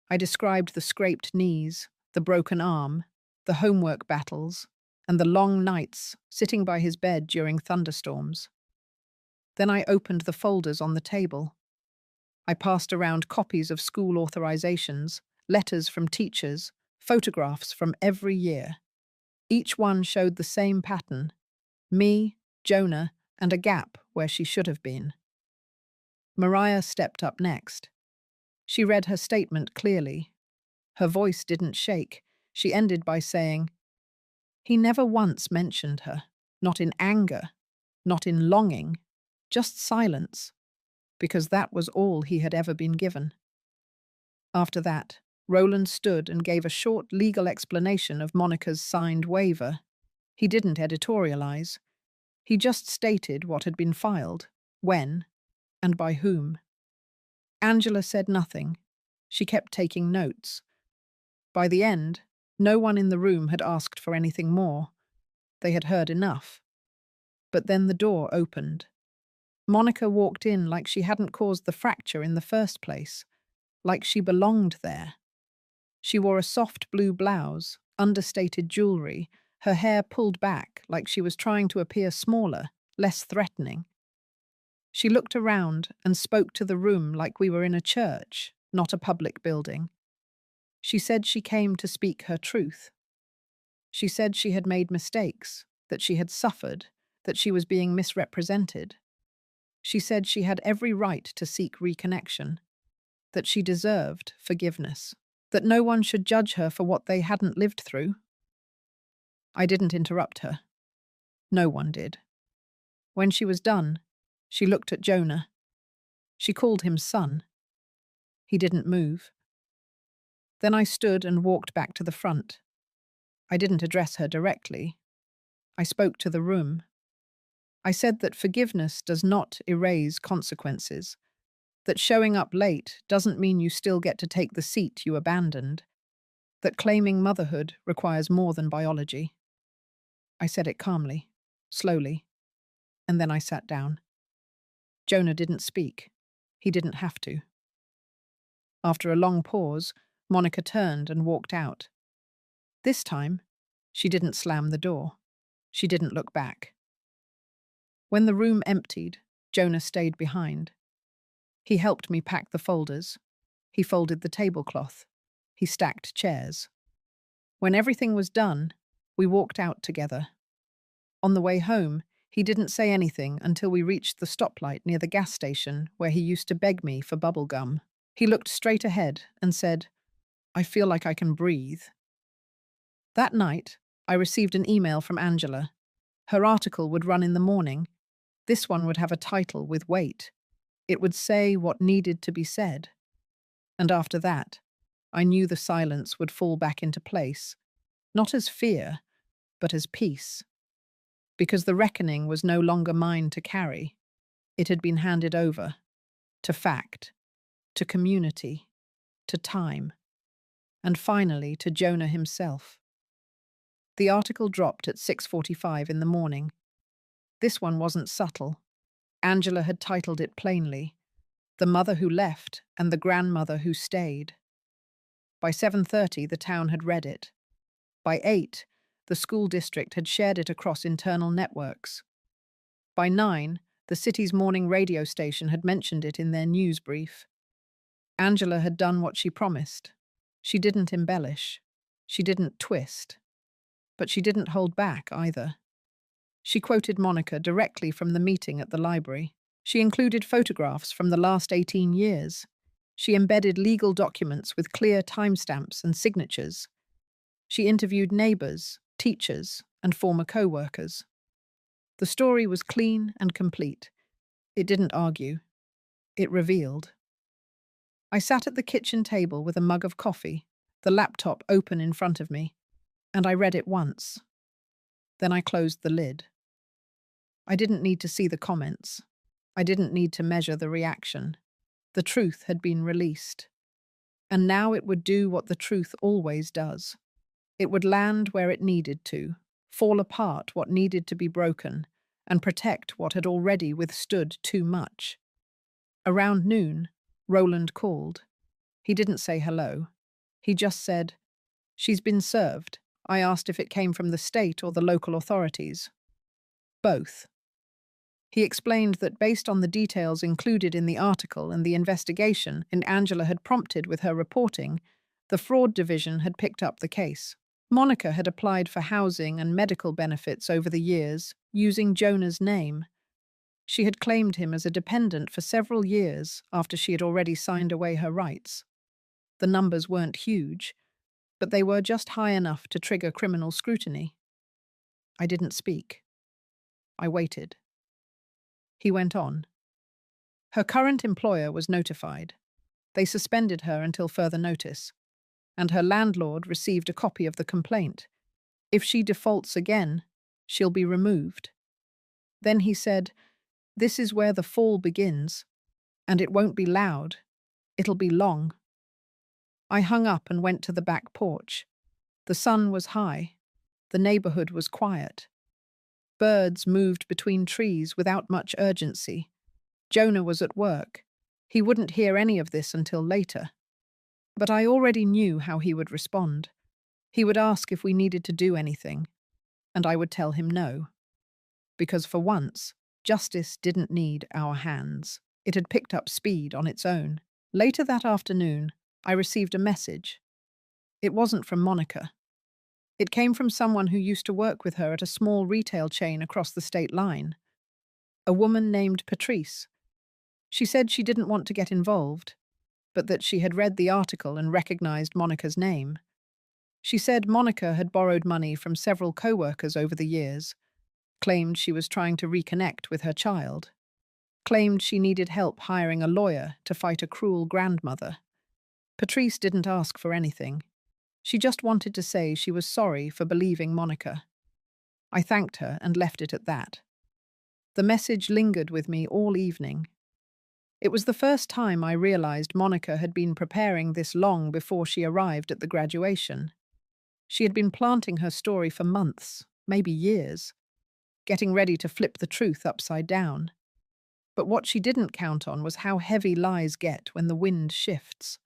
I described the scraped knees, the broken arm, the homework battles, and the long nights sitting by his bed during thunderstorms. Then I opened the folders on the table. I passed around copies of school authorizations, letters from teachers, photographs from every year. Each one showed the same pattern: me, Jonah, and a gap where she should have been. Mariah stepped up next. She read her statement clearly. Her voice didn't shake. She ended by saying, "He never once mentioned her, not in anger, not in longing, just silence, because that was all he had ever been given." After that, Roland stood and gave a short legal explanation of Monica's signed waiver. He didn't editorialize. He just stated what had been filed, when, and by whom. Angela said nothing. She kept taking notes. By the end, no one in the room had asked for anything more. They had heard enough. But then the door opened. Monica walked in like she hadn't caused the fracture in the first place, like she belonged there. She wore a soft blue blouse, understated jewelry, her hair pulled back like she was trying to appear smaller, less threatening. She looked around and spoke to the room like we were in a church, not a public building. She said she came to speak her truth. She said she had made mistakes, that she had suffered, that she was being misrepresented. She said she had every right to seek reconnection, that she deserved forgiveness, that no one should judge her for what they hadn't lived through. I didn't interrupt her. No one did. When she was done, she looked at Jonah. She called him son. He didn't move. Then I stood and walked back to the front. I didn't address her directly. I spoke to the room. I said that forgiveness does not erase consequences, that showing up late doesn't mean you still get to take the seat you abandoned, that claiming motherhood requires more than biology. I said it calmly, slowly, and then I sat down. Jonah didn't speak. He didn't have to. After a long pause, Monica turned and walked out. This time, she didn't slam the door. She didn't look back. When the room emptied, Jonah stayed behind. He helped me pack the folders. He folded the tablecloth. He stacked chairs. When everything was done, we walked out together. On the way home, he didn't say anything until we reached the stoplight near the gas station where he used to beg me for bubble gum. He looked straight ahead and said, "I feel like I can breathe." That night, I received an email from Angela. Her article would run in the morning. This one would have a title with weight. It would say what needed to be said. And after that, I knew the silence would fall back into place, not as fear, but as peace. Because the reckoning was no longer mine to carry. It had been handed over, to fact, to community, to time, and finally to Jonah himself. The article dropped at 6:45 in the morning. This one wasn't subtle. Angela had titled it plainly, "The Mother Who Left and the Grandmother Who Stayed." By 7:30, the town had read it. By 8, the school district had shared it across internal networks. By 9, the city's morning radio station had mentioned it in their news brief. Angela had done what she promised. She didn't embellish. She didn't twist. But she didn't hold back either. She quoted Monica directly from the meeting at the library. She included photographs from the last 18 years. She embedded legal documents with clear timestamps and signatures. She interviewed neighbors, teachers, and former co-workers. The story was clean and complete. It didn't argue. It revealed. I sat at the kitchen table with a mug of coffee, the laptop open in front of me, and I read it once. Then I closed the lid. I didn't need to see the comments. I didn't need to measure the reaction. The truth had been released. And now it would do what the truth always does. It would land where it needed to, fall apart what needed to be broken, and protect what had already withstood too much. Around noon, Roland called. He didn't say hello. He just said, "She's been served." I asked if it came from the state or the local authorities. Both. He explained that based on the details included in the article and the investigation Angela had prompted with her reporting, the fraud division had picked up the case. Monica had applied for housing and medical benefits over the years, using Jonah's name. She had claimed him as a dependent for several years after she had already signed away her rights. The numbers weren't huge, but they were just high enough to trigger criminal scrutiny. I didn't speak. I waited. He went on. Her current employer was notified. They suspended her until further notice, and her landlord received a copy of the complaint. If she defaults again, she'll be removed. Then he said, "This is where the fall begins, and it won't be loud. It'll be long." I hung up and went to the back porch. The sun was high. The neighborhood was quiet. Birds moved between trees without much urgency. Jonah was at work. He wouldn't hear any of this until later. But I already knew how he would respond. He would ask if we needed to do anything, and I would tell him no. Because for once, justice didn't need our hands. It had picked up speed on its own. Later that afternoon, I received a message. It wasn't from Monica. It came from someone who used to work with her at a small retail chain across the state line. A woman named Patrice. She said she didn't want to get involved, but that she had read the article and recognized Monica's name. She said Monica had borrowed money from several co-workers over the years, claimed she was trying to reconnect with her child, claimed she needed help hiring a lawyer to fight a cruel grandmother. Patrice didn't ask for anything. She just wanted to say she was sorry for believing Monica. I thanked her and left it at that. The message lingered with me all evening. It was the first time I realized Monica had been preparing this long before she arrived at the graduation. She had been planting her story for months, maybe years, getting ready to flip the truth upside down. But what she didn't count on was how heavy lies get when the wind shifts.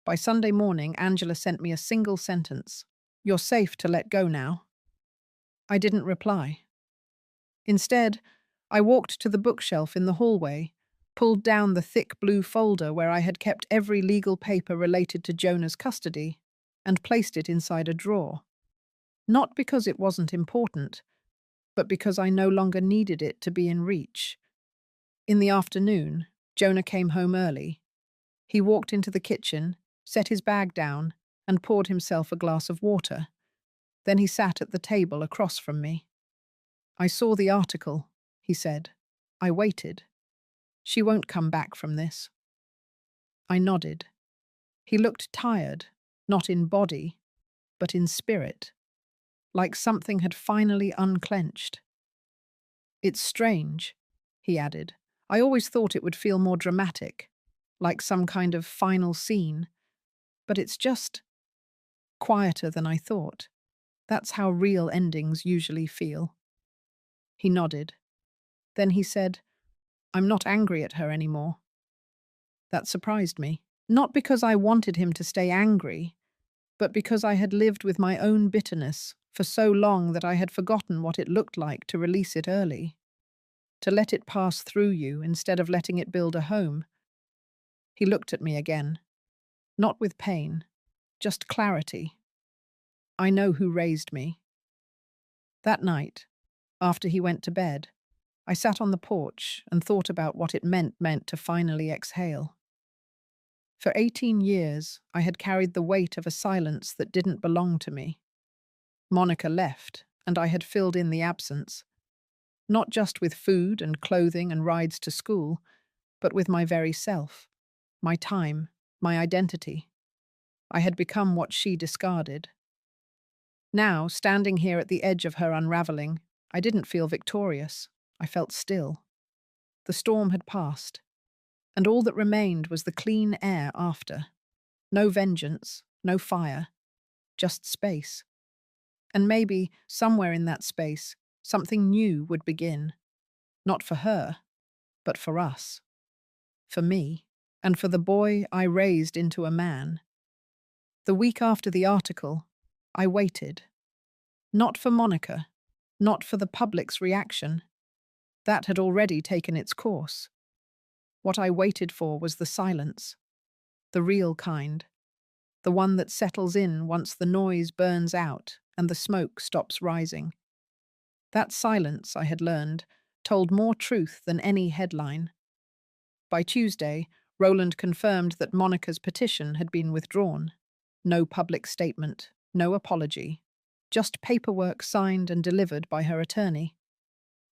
By Sunday morning, Angela sent me a single sentence. "You're safe to let go now." I didn't reply. Instead, I walked to the bookshelf in the hallway, pulled down the thick blue folder where I had kept every legal paper related to Jonah's custody, and placed it inside a drawer. Not because it wasn't important, but because I no longer needed it to be in reach. In the afternoon, Jonah came home early. He walked into the kitchen, set his bag down, and poured himself a glass of water. Then he sat at the table across from me. "I saw the article," he said. "I waited. She won't come back from this." I nodded. He looked tired, not in body, but in spirit, like something had finally unclenched. "It's strange," he added. "I always thought it would feel more dramatic, like some kind of final scene. But it's just quieter than I thought. That's how real endings usually feel." He nodded. Then he said, "I'm not angry at her anymore." That surprised me. Not because I wanted him to stay angry, but because I had lived with my own bitterness for so long that I had forgotten what it looked like to release it early, to let it pass through you instead of letting it build a home. He looked at me again, not with pain, just clarity. "I know who raised me." That night, after he went to bed, I sat on the porch and thought about what it meant to finally exhale. For 18 years, I had carried the weight of a silence that didn't belong to me. Monica left, and I had filled in the absence, not just with food and clothing and rides to school, but with my very self, my time, my identity. I had become what she discarded. Now, standing here at the edge of her unraveling, I didn't feel victorious. I felt still. The storm had passed, and all that remained was the clean air after. No vengeance, no fire, just space. And maybe, somewhere in that space, Something new would begin, not for her, but for us, for me, and for the boy I raised into a man. The week after the article, I waited. Not for Monica, not for the public's reaction. That had already taken its course. What I waited for was the silence, the real kind, the one that settles in once the noise burns out and the smoke stops rising. That silence, I had learned, told more truth than any headline. By Tuesday, Roland confirmed that Monica's petition had been withdrawn. No public statement, no apology, just paperwork signed and delivered by her attorney.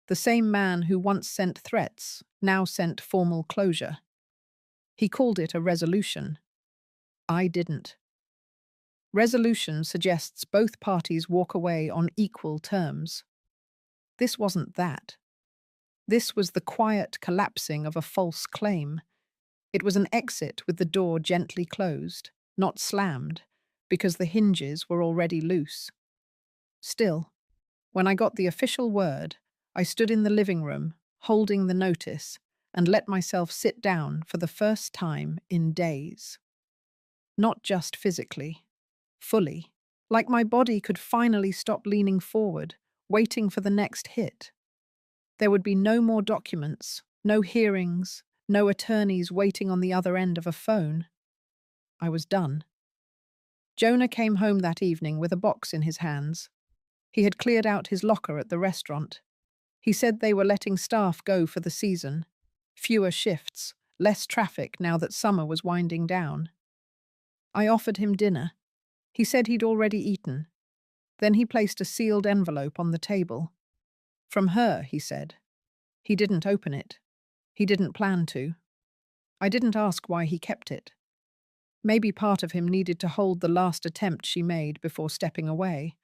The same man who once sent threats now sent formal closure. He called it a resolution. I didn't. Resolution suggests both parties walk away on equal terms. This wasn't that. This was the quiet collapsing of a false claim. It was an exit with the door gently closed, not slammed, because the hinges were already loose. Still, when I got the official word, I stood in the living room, holding the notice, and let myself sit down for the first time in days. Not just physically, fully, like my body could finally stop leaning forward, waiting for the next hit. There would be no more documents, no hearings, no attorneys waiting on the other end of a phone. I was done. Jonah came home that evening with a box in his hands. He had cleared out his locker at the restaurant. He said they were letting staff go for the season. Fewer shifts, less traffic now that summer was winding down. I offered him dinner. He said he'd already eaten. Then he placed a sealed envelope on the table. From her, he said. He didn't open it. He didn't plan to. I didn't ask why he kept it. Maybe part of him needed to hold the last attempt she made before stepping away.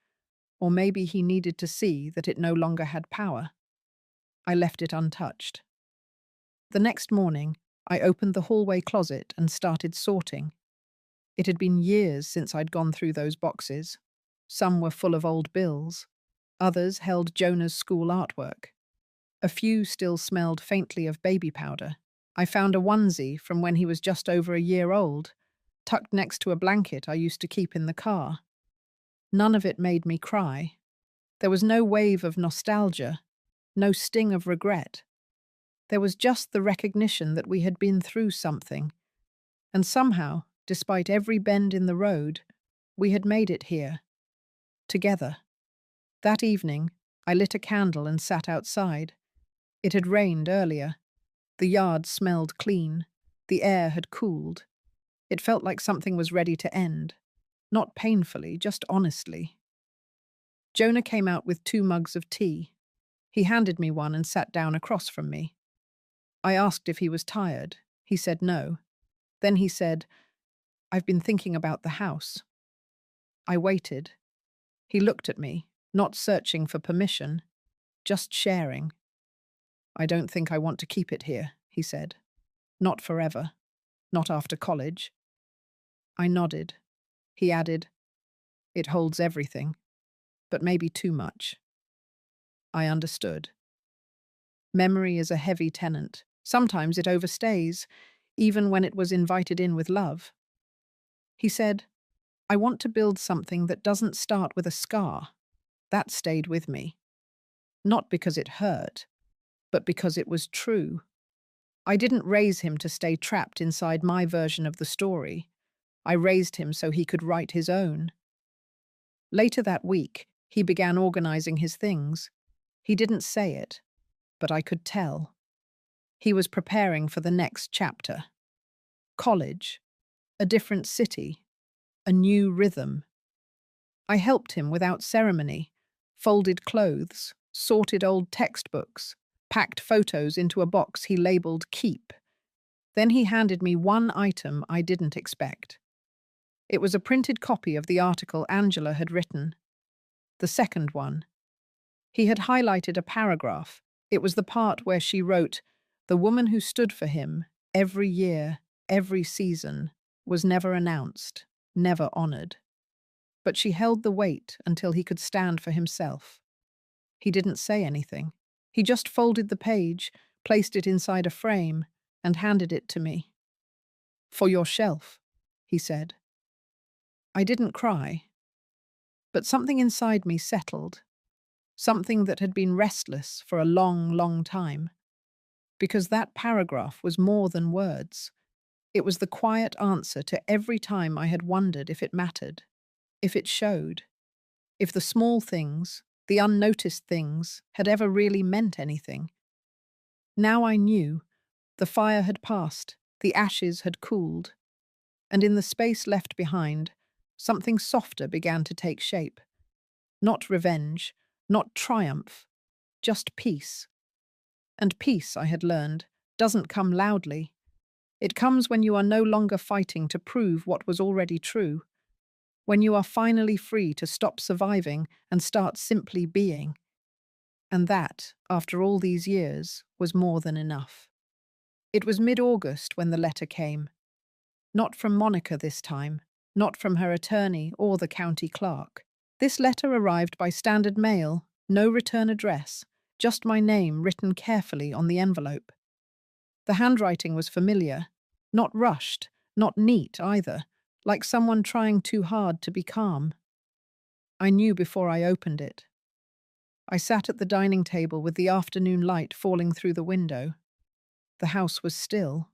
Or maybe he needed to see that it no longer had power. I left it untouched. The next morning, I opened the hallway closet and started sorting. It had been years since I'd gone through those boxes. Some were full of old bills. Others held Jonah's school artwork. A few still smelled faintly of baby powder. I found a onesie from when he was just over a year old, tucked next to a blanket I used to keep in the car. None of it made me cry. There was no wave of nostalgia, no sting of regret. There was just the recognition that we had been through something. And somehow, despite every bend in the road, we had made it here. Together. That evening, I lit a candle and sat outside. It had rained earlier. The yard smelled clean. The air had cooled. It felt like something was ready to end. Not painfully, just honestly. Jonah came out with 2 mugs of tea. He handed me one and sat down across from me. I asked if he was tired. He said no. Then he said, "I've been thinking about the house." I waited. He looked at me, not searching for permission, just sharing. "I don't think I want to keep it here," he said. "Not forever. Not after college." I nodded. He added, "It holds everything, but maybe too much." I understood. Memory is a heavy tenant. Sometimes it overstays, even when it was invited in with love. He said, "I want to build something that doesn't start with a scar." That stayed with me. Not because it hurt, but because it was true. I didn't raise him to stay trapped inside my version of the story. I raised him so he could write his own. Later that week, he began organizing his things. He didn't say it, but I could tell. He was preparing for the next chapter. College, a different city, a new rhythm. I helped him without ceremony, folded clothes, sorted old textbooks, packed photos into a box he labeled Keep. Then he handed me one item I didn't expect. It was a printed copy of the article Angela had written. The second one. He had highlighted a paragraph. It was the part where she wrote, "The woman who stood for him, every year, every season, was never announced, never honored. But she held the weight until he could stand for himself." He didn't say anything. He just folded the page, placed it inside a frame, and handed it to me. "For your shelf," he said. I didn't cry, but something inside me settled, something that had been restless for a long, long time. Because that paragraph was more than words. It was the quiet answer to every time I had wondered if it mattered, if it showed, if the small things, the unnoticed things, had ever really meant anything. Now I knew. The fire had passed, the ashes had cooled, and in the space left behind, something softer began to take shape. Not revenge, not triumph, just peace. And peace, I had learned, doesn't come loudly. It comes when you are no longer fighting to prove what was already true, when you are finally free to stop surviving and start simply being. And that, after all these years, was more than enough. It was mid-August when the letter came. Not from Monica this time, not from her attorney or the county clerk. This letter arrived by standard mail, no return address, just my name written carefully on the envelope. The handwriting was familiar, not rushed, not neat either, like someone trying too hard to be calm. I knew before I opened it. I sat at the dining table with the afternoon light falling through the window. The house was still.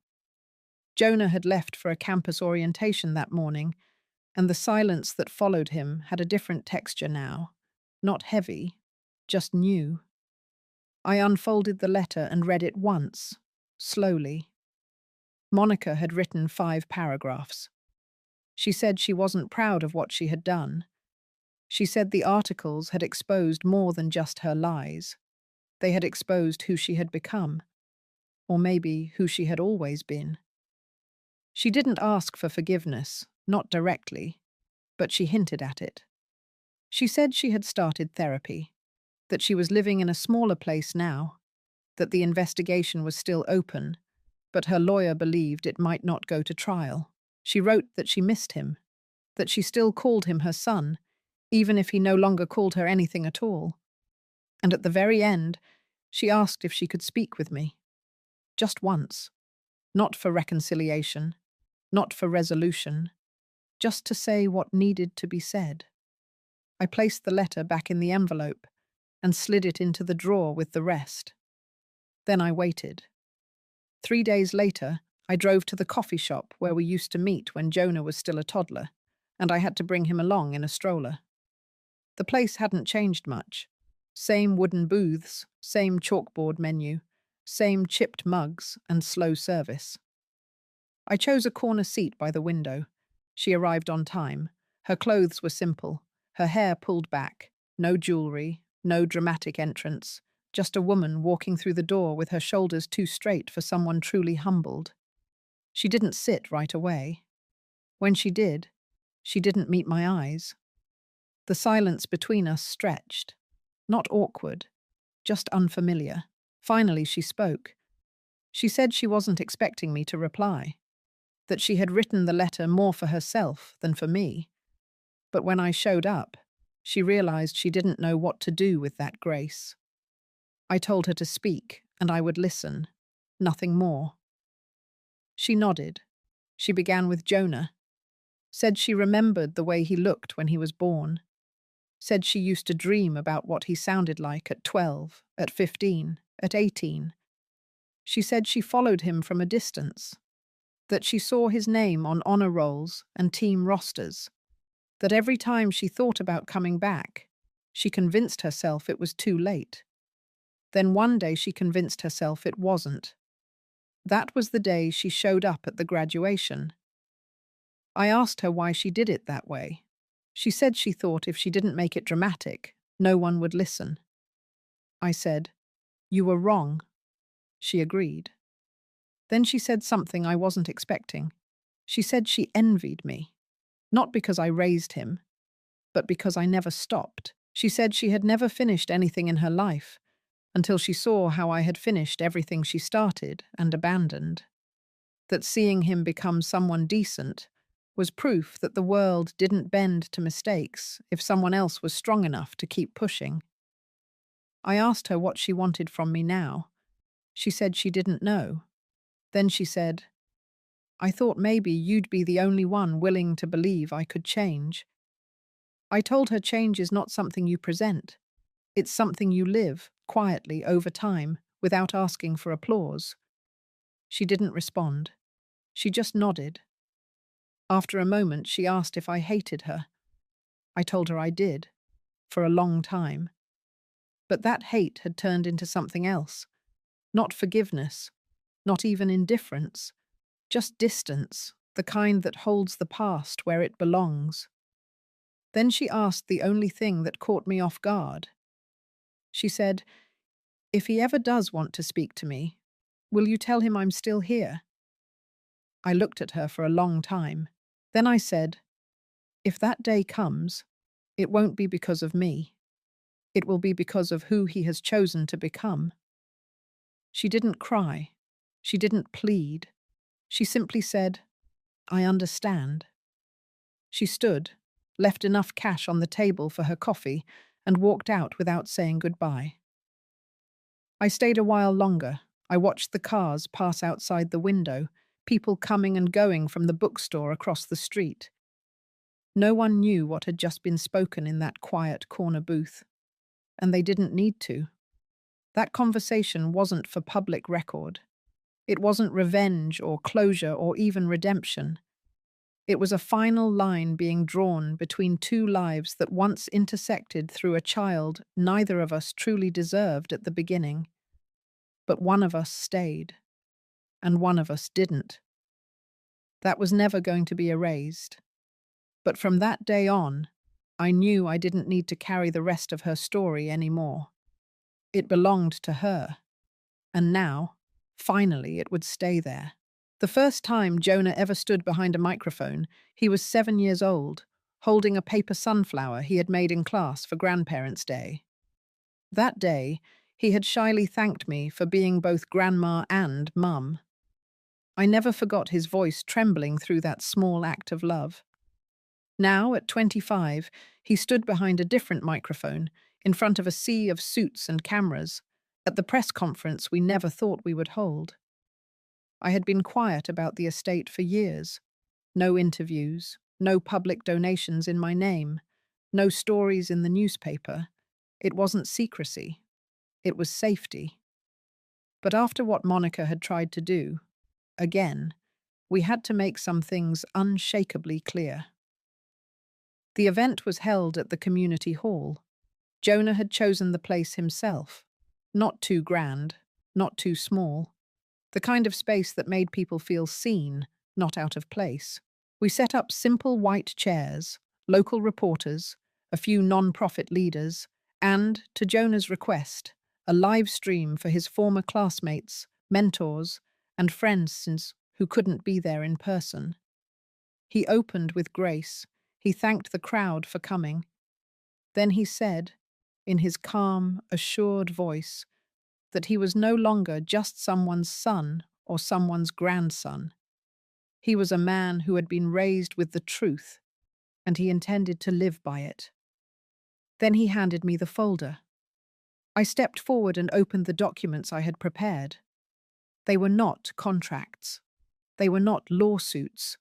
Jonah had left for a campus orientation that morning, and the silence that followed him had a different texture now. Not heavy, just new. I unfolded the letter and read it once, slowly. Monica had written 5 paragraphs. She said she wasn't proud of what she had done. She said the articles had exposed more than just her lies. They had exposed who she had become, or maybe who she had always been. She didn't ask for forgiveness, not directly, but she hinted at it. She said she had started therapy, that she was living in a smaller place now, that the investigation was still open, but her lawyer believed it might not go to trial. She wrote that she missed him, that she still called him her son, even if he no longer called her anything at all. And at the very end, she asked if she could speak with me. Just once. Not for reconciliation, not for resolution, just to say what needed to be said. I placed the letter back in the envelope and slid it into the drawer with the rest. Then I waited. 3 days later, I drove to the coffee shop where we used to meet when Jonah was still a toddler, and I had to bring him along in a stroller. The place hadn't changed much. Same wooden booths, same chalkboard menu, same chipped mugs and slow service. I chose a corner seat by the window. She arrived on time. Her clothes were simple, her hair pulled back, no jewelry, no dramatic entrance, just a woman walking through the door with her shoulders too straight for someone truly humbled. She didn't sit right away. When she did, she didn't meet my eyes. The silence between us stretched. Not awkward, just unfamiliar. Finally, she spoke. She said she wasn't expecting me to reply, that she had written the letter more for herself than for me. But when I showed up, she realized she didn't know what to do with that grace. I told her to speak, and I would listen. Nothing more. She nodded. She began with Jonah. Said she remembered the way he looked when he was born. Said she used to dream about what he sounded like at 12, at 15, at 18. She said she followed him from a distance, that she saw his name on honor rolls and team rosters, that every time she thought about coming back, she convinced herself it was too late. Then one day she convinced herself it wasn't. That was the day she showed up at the graduation. I asked her why she did it that way. She said she thought if she didn't make it dramatic, no one would listen. I said, "You were wrong." She agreed. Then she said something I wasn't expecting. She said she envied me. Not because I raised him, but because I never stopped. She said she had never finished anything in her life until she saw how I had finished everything she started and abandoned. That seeing him become someone decent was proof that the world didn't bend to mistakes if someone else was strong enough to keep pushing. I asked her what she wanted from me now. She said she didn't know. Then she said, I thought maybe you'd be the only one willing to believe I could change. I told her change is not something you present. It's something you live, quietly, over time, without asking for applause. She didn't respond. She just nodded. After a moment, she asked if I hated her. I told her I did, for a long time. But that hate had turned into something else. Not forgiveness, not even indifference, just distance, the kind that holds the past where it belongs. Then she asked the only thing that caught me off guard. She said, if he ever does want to speak to me, will you tell him I'm still here? I looked at her for a long time. Then I said, if that day comes, it won't be because of me. It will be because of who he has chosen to become. She didn't cry. She didn't plead. She simply said, I understand. She stood, left enough cash on the table for her coffee, and walked out without saying goodbye. I stayed a while longer. I watched the cars pass outside the window, people coming and going from the bookstore across the street. No one knew what had just been spoken in that quiet corner booth, and they didn't need to. That conversation wasn't for public record. It wasn't revenge or closure or even redemption. It was a final line being drawn between two lives that once intersected through a child neither of us truly deserved at the beginning. But one of us stayed, and one of us didn't. That was never going to be erased. But from that day on, I knew I didn't need to carry the rest of her story anymore. It belonged to her. And now, finally, it would stay there. The first time Jonah ever stood behind a microphone, he was 7 years old, holding a paper sunflower he had made in class for Grandparents' Day. That day, he had shyly thanked me for being both grandma and mum. I never forgot his voice trembling through that small act of love. Now, at 25, he stood behind a different microphone, in front of a sea of suits and cameras, at the press conference we never thought we would hold. I had been quiet about the estate for years. No interviews, no public donations in my name, no stories in the newspaper. It wasn't secrecy. It was safety. But after what Monica had tried to do, again, we had to make some things unshakably clear. The event was held at the community hall. Jonah had chosen the place himself. Not too grand, not too small. The kind of space that made people feel seen, not out of place. We set up simple white chairs, local reporters, a few non-profit leaders, and, to Jonah's request, a live stream for his former classmates, mentors, and friends who couldn't be there in person. He opened with grace. He thanked the crowd for coming. Then he said, in his calm, assured voice, that he was no longer just someone's son or someone's grandson. He was a man who had been raised with the truth, and he intended to live by it. Then he handed me the folder. I stepped forward and opened the documents I had prepared. They were not contracts. They were not lawsuits.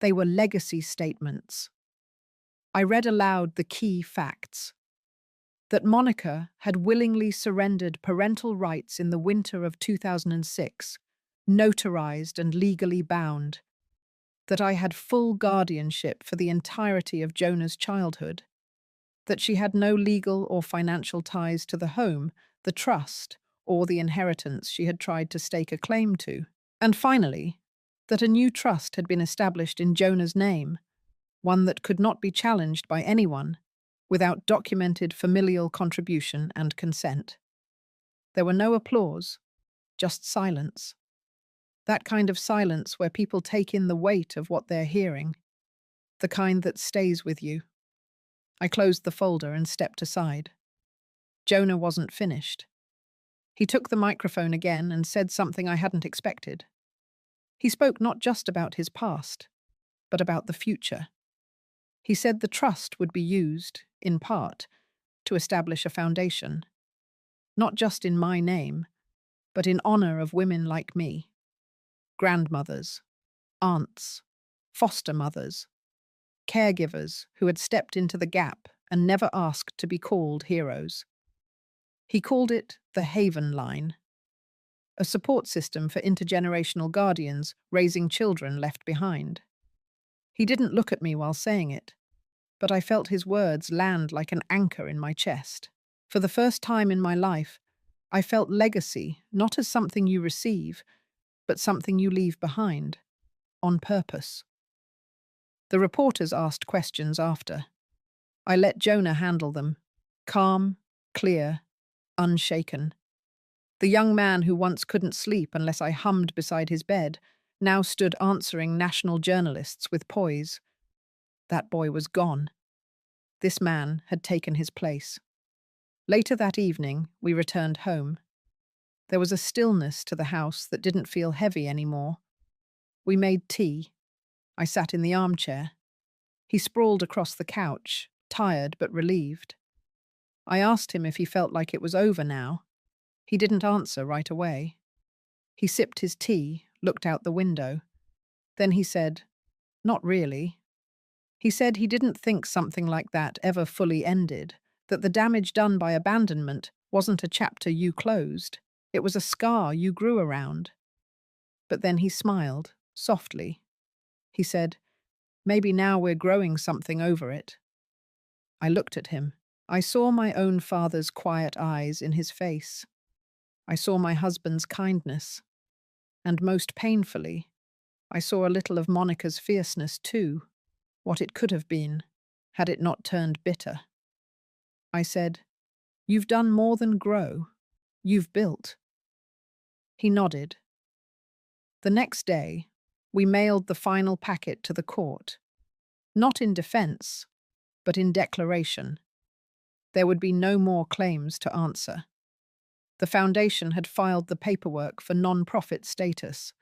They were legacy statements. I read aloud the key facts. That Monica had willingly surrendered parental rights in the winter of 2006, notarized and legally bound. That I had full guardianship for the entirety of Jonah's childhood. That she had no legal or financial ties to the home, the trust, or the inheritance she had tried to stake a claim to. And finally, that a new trust had been established in Jonah's name, one that could not be challenged by anyone, without documented familial contribution and consent. There were no applause, just silence. That kind of silence where people take in the weight of what they're hearing, the kind that stays with you. I closed the folder and stepped aside. Jonah wasn't finished. He took the microphone again and said something I hadn't expected. He spoke not just about his past, but about the future. He said the trust would be used, in part, to establish a foundation. not just in my name, but in honor of women like me, grandmothers, aunts, foster mothers, caregivers who had stepped into the gap and never asked to be called heroes. He called it the Haven Line, a support system for intergenerational guardians raising children left behind. He didn't look at me while saying it, but I felt his words land like an anchor in my chest. For the first time in my life, I felt legacy not as something you receive, but something you leave behind, on purpose. The reporters asked questions after. I let Jonah handle them, calm, clear, unshaken. The young man who once couldn't sleep unless I hummed beside his bed now stood answering national journalists with poise. That boy was gone. This man had taken his place. Later that evening, we returned home. There was a stillness to the house that didn't feel heavy anymore. We made tea. I sat in the armchair. He sprawled across the couch, tired but relieved. I asked him if he felt like it was over now. He didn't answer right away. He sipped his tea, looked out the window. Then he said, "Not really." He said he didn't think something like that ever fully ended, that the damage done by abandonment wasn't a chapter you closed. It was a scar you grew around. But then he smiled, softly. He said, "Maybe now we're growing something over it." I looked at him. I saw my own father's quiet eyes in his face. I saw my husband's kindness. And most painfully, I saw a little of Monica's fierceness too, what it could have been, had it not turned bitter. I said, "You've done more than grow. You've built." He nodded. The next day, we mailed the final packet to the court. Not in defense, but in declaration. There would be no more claims to answer. The foundation had filed the paperwork for non-profit status.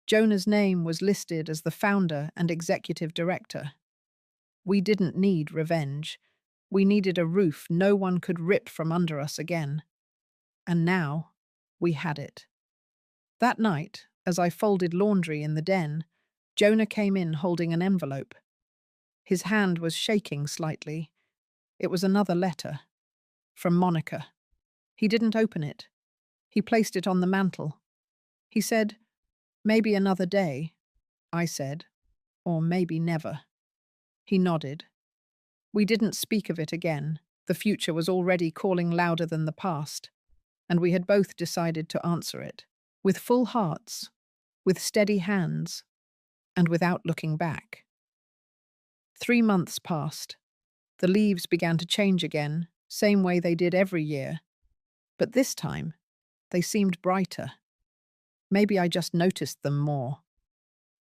Jonah's name was listed as the founder and executive director. We didn't need revenge. We needed a roof no one could rip from under us again. And now, we had it. That night, as I folded laundry in the den, Jonah came in holding an envelope. His hand was shaking slightly. It was another letter. From Monica. He didn't open it. He placed it on the mantel. He said, "Maybe another day." I said, "Or maybe never." He nodded. We didn't speak of it again. The future was already calling louder than the past, and we had both decided to answer it, with full hearts, with steady hands, and without looking back. 3 months passed. The leaves began to change again, same way they did every year. But this time, they seemed brighter. Maybe I just noticed them more.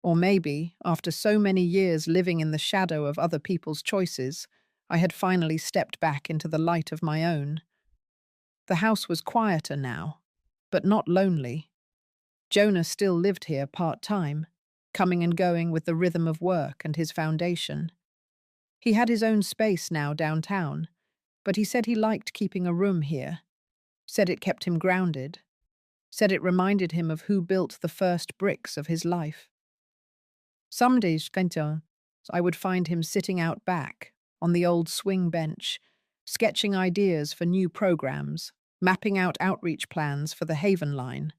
Or maybe, after so many years living in the shadow of other people's choices, I had finally stepped back into the light of my own. The house was quieter now, but not lonely. Jonah still lived here part-time, coming and going with the rhythm of work and his foundation. He had his own space now downtown, but he said he liked keeping a room here, said it kept him grounded, said it reminded him of who built the first bricks of his life. Some days, I would find him sitting out back, on the old swing bench, sketching ideas for new programs, mapping out outreach plans for the Haven Line.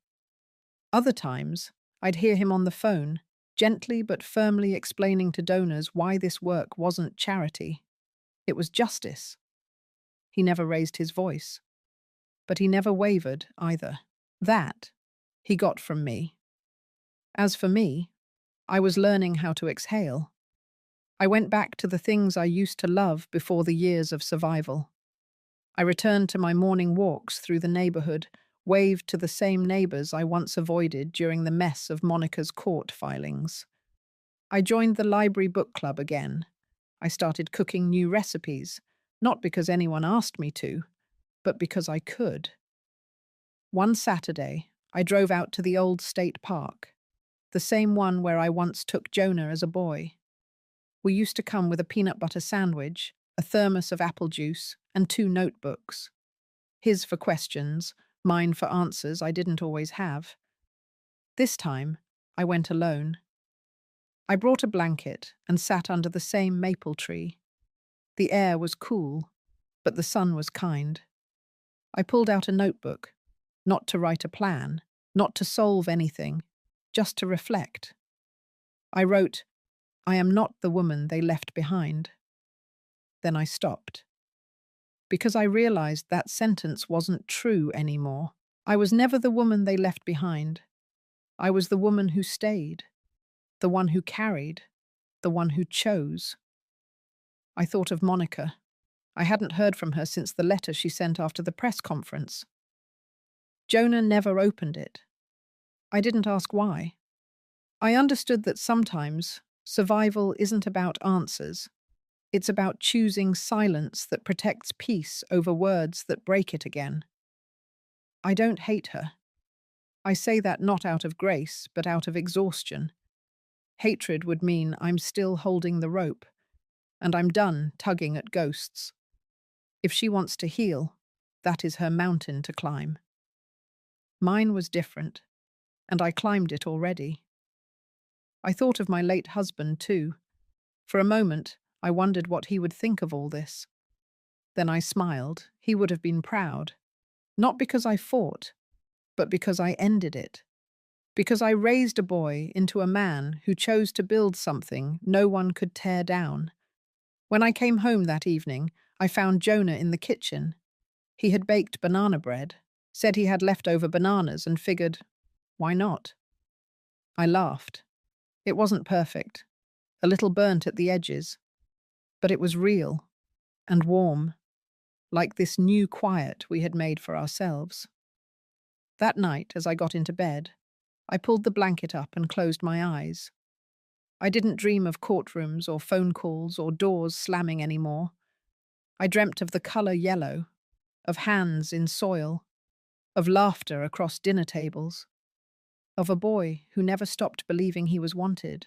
Other times, I'd hear him on the phone, gently but firmly explaining to donors why this work wasn't charity. It was justice. He never raised his voice. But he never wavered, either. That he got from me. As for me, I was learning how to exhale. I went back to the things I used to love before the years of survival. I returned to my morning walks through the neighborhood, waved to the same neighbors I once avoided during the mess of Monica's court filings. I joined the library book club again. I started cooking new recipes, not because anyone asked me to, but because I could. One Saturday, I drove out to the old state park, the same one where I once took Jonah as a boy. We used to come with a peanut butter sandwich, a thermos of apple juice, and 2 notebooks. His for questions, mine for answers I didn't always have. This time, I went alone. I brought a blanket and sat under the same maple tree. The air was cool, but the sun was kind. I pulled out a notebook, not to write a plan, not to solve anything, just to reflect. I wrote, "I am not the woman they left behind." Then I stopped. Because I realized that sentence wasn't true anymore. I was never the woman they left behind. I was the woman who stayed, the one who carried, the one who chose. I thought of Monica. I hadn't heard from her since the letter she sent after the press conference. Jonah never opened it. I didn't ask why. I understood that sometimes survival isn't about answers. It's about choosing silence that protects peace over words that break it again. I don't hate her. I say that not out of grace, but out of exhaustion. Hatred would mean I'm still holding the rope, and I'm done tugging at ghosts. If she wants to heal, that is her mountain to climb. Mine was different, and I climbed it already. I thought of my late husband, too. For a moment, I wondered what he would think of all this. Then I smiled. He would have been proud. Not because I fought, but because I ended it. Because I raised a boy into a man who chose to build something no one could tear down. When I came home that evening, I found Jonah in the kitchen. He had baked banana bread, said he had leftover bananas, and figured, why not? I laughed. It wasn't perfect, a little burnt at the edges, but it was real and warm, like this new quiet we had made for ourselves. That night, as I got into bed, I pulled the blanket up and closed my eyes. I didn't dream of courtrooms or phone calls or doors slamming anymore. I dreamt of the color yellow, of hands in soil, of laughter across dinner tables, of a boy who never stopped believing he was wanted,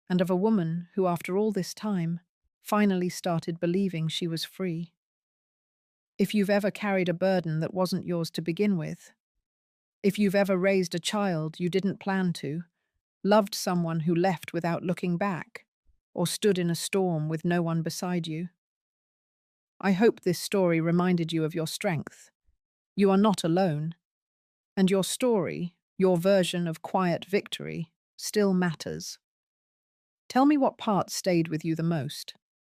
and of a woman who, after all this time, finally started believing she was free. If you've ever carried a burden that wasn't yours to begin with, if you've ever raised a child you didn't plan to, loved someone who left without looking back, or stood in a storm with no one beside you, I hope this story reminded you of your strength. You are not alone, and your story, your version of quiet victory, still matters. Tell me what part stayed with you the most.